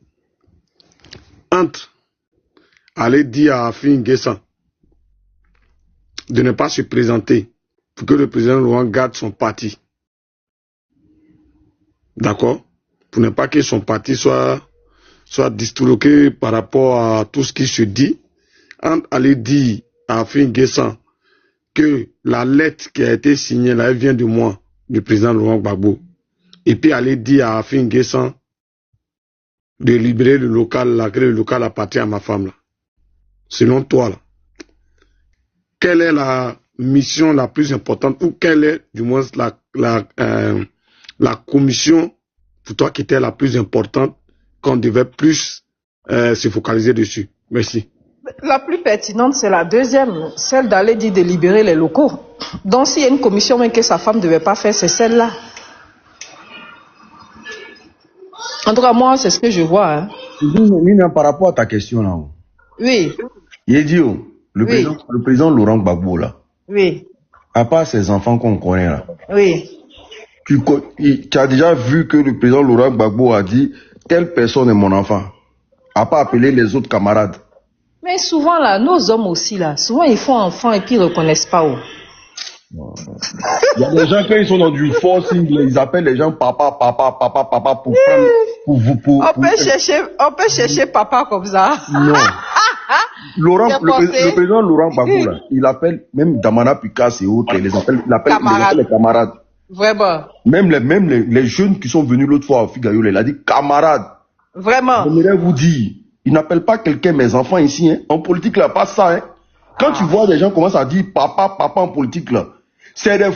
entre aller dire à Finguessan de ne pas se présenter pour que le président Laurent garde son parti. D'accord? Pour ne pas que son parti soit soit disloqué par rapport à tout ce qui se dit, entre aller dire à Afin Guessan que la lettre qui a été signée là, elle vient de moi, du président Laurent Gbagbo, et puis aller dire à Afin Guessan de libérer le local, là, que le local appartient à ma femme là. Selon toi là, quelle est la mission la plus importante, ou quelle est du moins la commission pour toi qui était la plus importante qu'on devait plus se focaliser dessus? Merci. La plus pertinente, c'est la deuxième, celle d'aller dire de libérer les locaux. Donc, s'il y a une commission même que sa femme ne devait pas faire, c'est celle-là. En tout cas, moi, c'est ce que je vois. Hein. Nina, par rapport à ta question là. Oui. Il dit, le président Laurent Gbagbo là, oui. à part ses enfants qu'on connaît là, oui. Tu as déjà vu que le président Laurent Gbagbo a dit telle personne est mon enfant, à pas appeler les autres camarades. Mais souvent là, nos hommes aussi là, souvent ils font enfant et puis ils reconnaissent pas. Il y a des gens quand ils sont dans du forcing, ils appellent les gens papa pour prendre on peut chercher papa comme ça. Non. Le président Laurent Gbagbo là, il appelle même Damana Picasso et autres, il appelle les camarades. Vraiment. Même les jeunes qui sont venus l'autre fois au Figaro, il a dit camarades. Vraiment. J'aimerais vous dire, il n'appelle pas quelqu'un mes enfants ici. Hein. En politique, là, pas ça. Hein. Quand tu vois des gens commencent à dire papa en politique, là, c'est des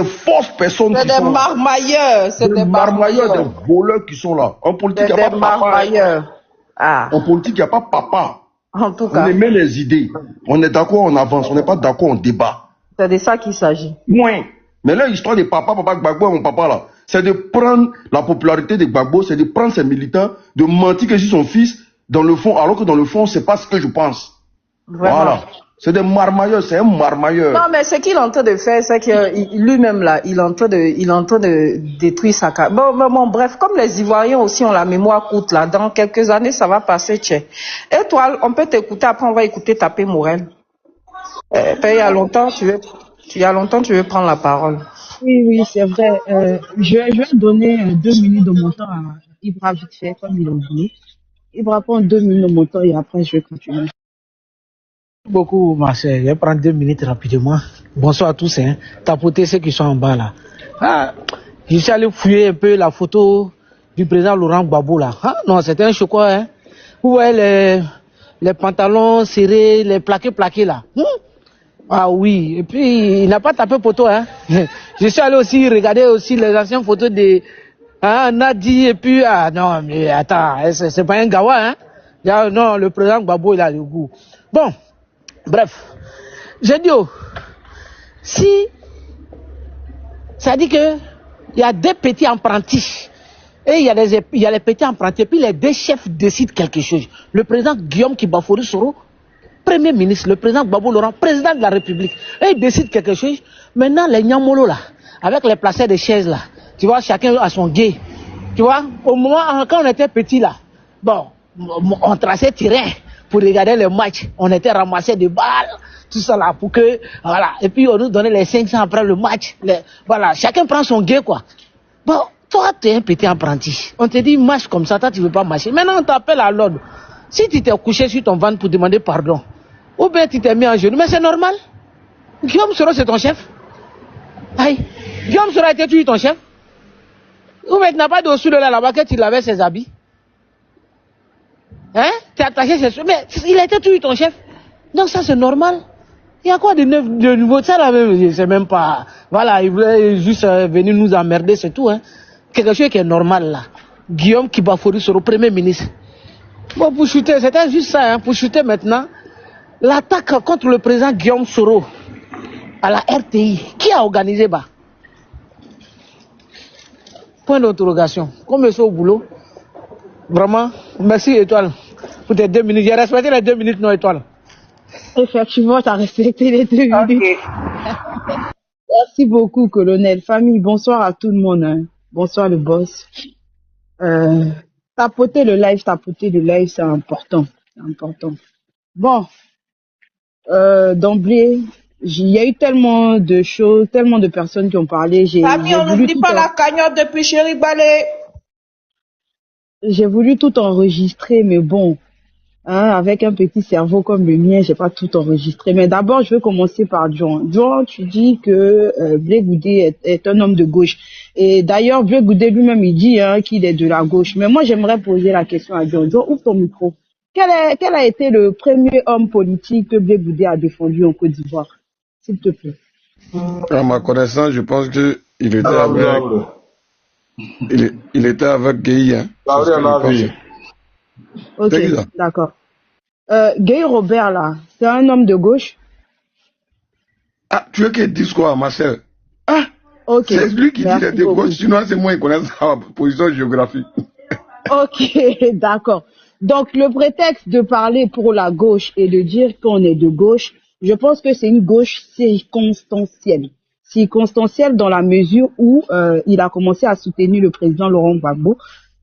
fausses personnes qui sont là. C'est des marmailleurs, des voleurs qui sont là. En politique, il n'y a pas papa. Ah. En politique, il n'y a pas papa. En tout cas. On émet les idées. On est d'accord, on avance. On n'est pas d'accord, on débat. C'est de ça qu'il s'agit. Oui. Mais là, l'histoire de papa Gbagbo et mon papa là, c'est de prendre la popularité de Gbagbo, c'est de prendre ses militants, de mentir que je suis son fils, dans le fond, alors que dans le fond, c'est pas ce que je pense. Vraiment. Voilà. C'est des marmailleurs, c'est un marmailleur. Non, mais ce qu'il est en train de faire, c'est que lui-même là, il est en train de détruire sa carrière. Bon, bref, comme les Ivoiriens aussi ont la mémoire courte là, dans quelques années, ça va passer, tchè. Et toi, on peut t'écouter, après on va écouter Tapé Morel. Il y a longtemps, tu veux prendre la parole. Oui, c'est vrai. Je vais donner 2 minutes de mon temps à Ibra vite fait, comme il a voulu. Ibra prend 2 minutes de mon temps et après je vais continuer. Merci beaucoup, Marcel. Je vais prendre 2 minutes rapidement. Bonsoir à tous. Hein. Tapoter ceux qui sont en bas là. Ah, je suis allé fouiller un peu la photo du président Laurent Gbagbo là. Ah, non, c'était un chocolat. Hein. Vous voyez les pantalons serrés, les plaqués là. Ah oui, et puis il n'a pas tapé poteau. Hein. Je suis allé aussi regarder aussi les anciennes photos de Nadi et puis non mais attends, c'est pas un gawa. Hein. Non, le président Gbagbo il a le goût. Bon, bref, j'ai dit si ça dit que il y a des petits apprentis et il y a les petits apprentis puis les deux chefs décident quelque chose. Le président Guillaume Kibafory Soro, Premier ministre, le président Gbagbo Laurent, président de la République, et il décide quelque chose. Maintenant, les Nyamolo là, avec les placés de chaises là, tu vois, chacun a son gué. Tu vois, au moment, quand on était petit là, bon, on traçait terrain pour regarder le match. On était ramassé des balles, tout ça là, pour que, voilà. Et puis, on nous donnait les 500 après le match. Voilà, chacun prend son gué, quoi. Bon, toi, tu es un petit apprenti. On te dit, marche comme ça, toi, tu veux pas marcher. Maintenant, on t'appelle à l'ordre. Si tu t'es couché sur ton ventre pour demander pardon, ou bien tu t'es mis en genou, mais c'est normal. Guillaume Soro, c'est ton chef. Aïe. Guillaume Soro a été tué ton chef. Ou bien tu n'as pas de sous là-bas que tu lavais ses habits. Hein? Tu as attaché ses sous. Mais il a été tué ton chef. Donc ça, c'est normal. Il y a quoi de neuf, de nouveau? Ça là même, c'est même pas. Voilà, il voulait juste venir nous emmerder, c'est tout. Hein? Quelque chose qui est normal là. Guillaume Kibafory Soro, Premier ministre. Bon, pour shooter, c'était juste ça, hein, pour shooter maintenant. L'attaque contre le président Guillaume Soro à la RTI, qui a organisé bas? Point d'interrogation. Comme je suis au boulot, vraiment, merci Étoile pour tes 2 minutes. J'ai respecté les 2 minutes, non Étoile. Effectivement, tu as respecté les 2 minutes. Okay. Merci beaucoup, colonel. Famille, bonsoir à tout le monde. Hein. Bonsoir le boss. Tapoter le live, c'est important. C'est important. Bon, d'emblée, il y a eu tellement de choses, tellement de personnes qui ont parlé. Famille, on n'oublie pas la cagnotte depuis Chéri Balé. j'ai voulu tout enregistrer, mais bon, hein, avec un petit cerveau comme le mien, j'ai pas tout enregistré. Mais d'abord, je veux commencer par John. John, tu dis que Blé Goudé est un homme de gauche. Et d'ailleurs, Blé Goudé lui-même, il dit qu'il est de la gauche. Mais moi, j'aimerais poser la question à John. John, ouvre ton micro. Quel a été le premier homme politique que Blé Goudé a défendu en Côte d'Ivoire? S'il te plaît. À ma connaissance, je pense que il était avec Gueye. Hein. Ok, d'accord. Gueye Robert, là, c'est un homme de gauche? Ah, tu veux qu'il dise quoi, ma soeur? Ah, okay. C'est lui qui dit qu'il est de gauche, sinon c'est moi qui connais sa position géographique. Ok, d'accord. Donc, le prétexte de parler pour la gauche et de dire qu'on est de gauche, je pense que c'est une gauche circonstancielle. Circonstancielle dans la mesure où il a commencé à soutenir le président Laurent Gbagbo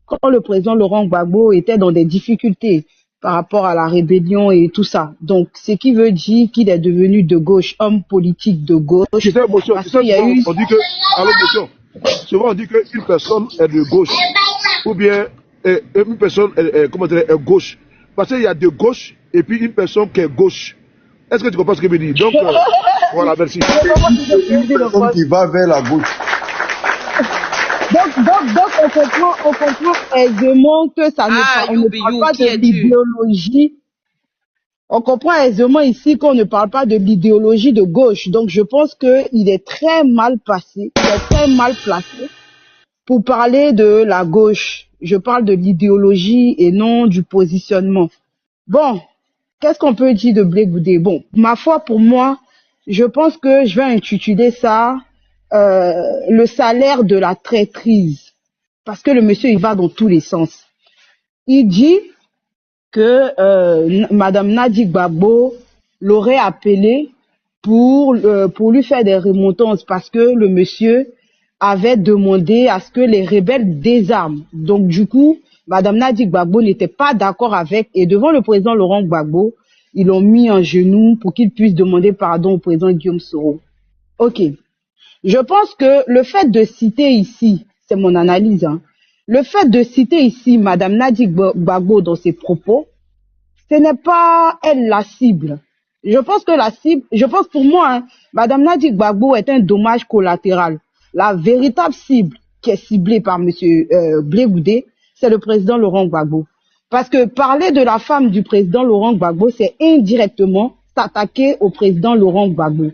quand le président Laurent Gbagbo était dans des difficultés par rapport à la rébellion et tout ça. Donc, ce qui veut dire qu'il est devenu de gauche, homme politique de gauche. On dit que, alors, monsieur, souvent on dit qu'une personne est de gauche, ou bien une personne est gauche. Parce qu'il y a de gauche et puis une personne qui est gauche. Est-ce que tu comprends ce que je veux dire? Donc, voilà, merci. Une personne qui va vers la gauche. Donc on comprend aisément que ça on ne parle pas de l'idéologie. On comprend aisément ici qu'on ne parle pas de l'idéologie de gauche. Donc je pense qu'il est très mal passé, il est très mal placé pour parler de la gauche. Je parle de l'idéologie et non du positionnement. Bon, qu'est-ce qu'on peut dire de Blé Goudé? Bon, ma foi, pour moi, je pense que je vais intituler ça le salaire de la traîtrise. Parce que le monsieur, il va dans tous les sens. Il dit que Madame Nadi Gbagbo l'aurait appelé pour lui faire des remontrances parce que le monsieur avait demandé à ce que les rebelles désarment. Donc du coup, Madame Nadi Gbagbo n'était pas d'accord avec, et devant le président Laurent Gbagbo, ils l'ont mis en genoux pour qu'il puisse demander pardon au président Guillaume Soro. Ok. Je pense que le fait de citer ici, c'est mon analyse, le fait de citer ici Madame Nadi Gbagbo dans ses propos, ce n'est pas elle la cible. Je pense pour moi, Madame Nadi Gbagbo est un dommage collatéral. La véritable cible qui est ciblée par Monsieur Blé Goudé, c'est le président Laurent Gbagbo. Parce que parler de la femme du président Laurent Gbagbo, c'est indirectement s'attaquer au président Laurent Gbagbo.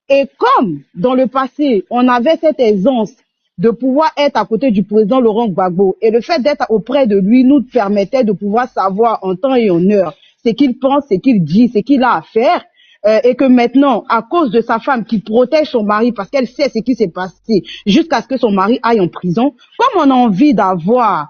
Et comme dans le passé, on avait cette aisance de pouvoir être à côté du président Laurent Gbagbo et le fait d'être auprès de lui nous permettait de pouvoir savoir en temps et en heure ce qu'il pense, ce qu'il dit, ce qu'il a à faire, et que maintenant, à cause de sa femme qui protège son mari parce qu'elle sait ce qui s'est passé jusqu'à ce que son mari aille en prison, comme on a envie d'avoir,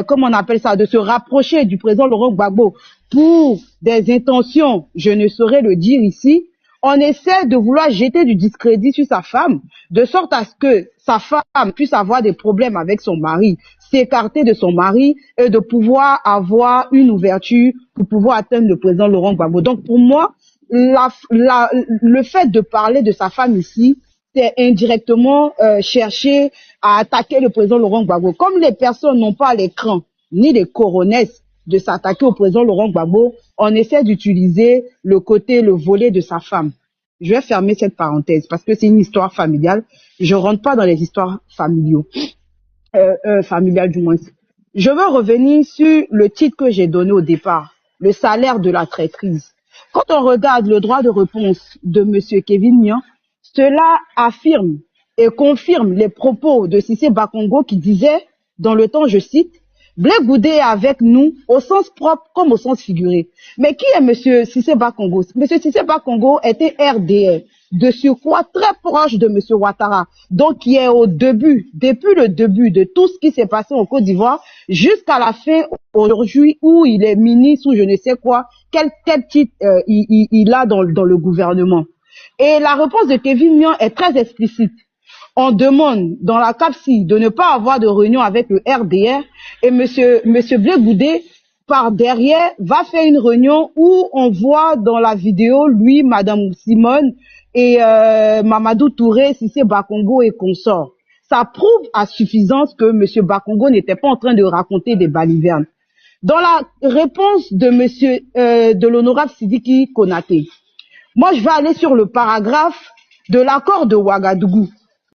comment on appelle ça, de se rapprocher du président Laurent Gbagbo pour des intentions, je ne saurais le dire ici, on essaie de vouloir jeter du discrédit sur sa femme, de sorte à ce que sa femme puisse avoir des problèmes avec son mari, s'écarter de son mari et de pouvoir avoir une ouverture pour pouvoir atteindre le président Laurent Gbagbo. Donc pour moi, le fait de parler de sa femme ici, c'est indirectement chercher à attaquer le président Laurent Gbagbo. Comme les personnes n'ont pas les crans ni les coronesses de s'attaquer au président Laurent Gbagbo, on essaie d'utiliser le volet de sa femme. Je vais fermer cette parenthèse parce que c'est une histoire familiale. Je rentre pas dans les histoires familiales du moins. Je veux revenir sur le titre que j'ai donné au départ, le salaire de la traîtrise. Quand on regarde le droit de réponse de Monsieur Kevin Nian, cela affirme et confirme les propos de Cissé Bakongo qui disait, dans le temps, je cite, Blé Goudé est avec nous au sens propre comme au sens figuré. Mais qui est Monsieur Cissé Bakongo? Monsieur Cissé Bakongo était RDR, de surcroît très proche de Monsieur Ouattara, donc qui est au début, depuis le début de tout ce qui s'est passé en Côte d'Ivoire, jusqu'à la fin aujourd'hui où il est ministre ou je ne sais quoi, quel titre il a dans le gouvernement. Et la réponse de Kevin Nian est très explicite. On demande dans la CAPSI de ne pas avoir de réunion avec le RDR et monsieur Blé Goudé, par derrière, va faire une réunion où on voit dans la vidéo, lui, Madame Simone et Mamadou Touré, Cissé Bakongo et consorts. ça prouve à suffisance que M. Bakongo n'était pas en train de raconter des balivernes. Dans la réponse de de l'honorable Sidiki Konaté, moi je vais aller sur le paragraphe de l'accord de Ouagadougou.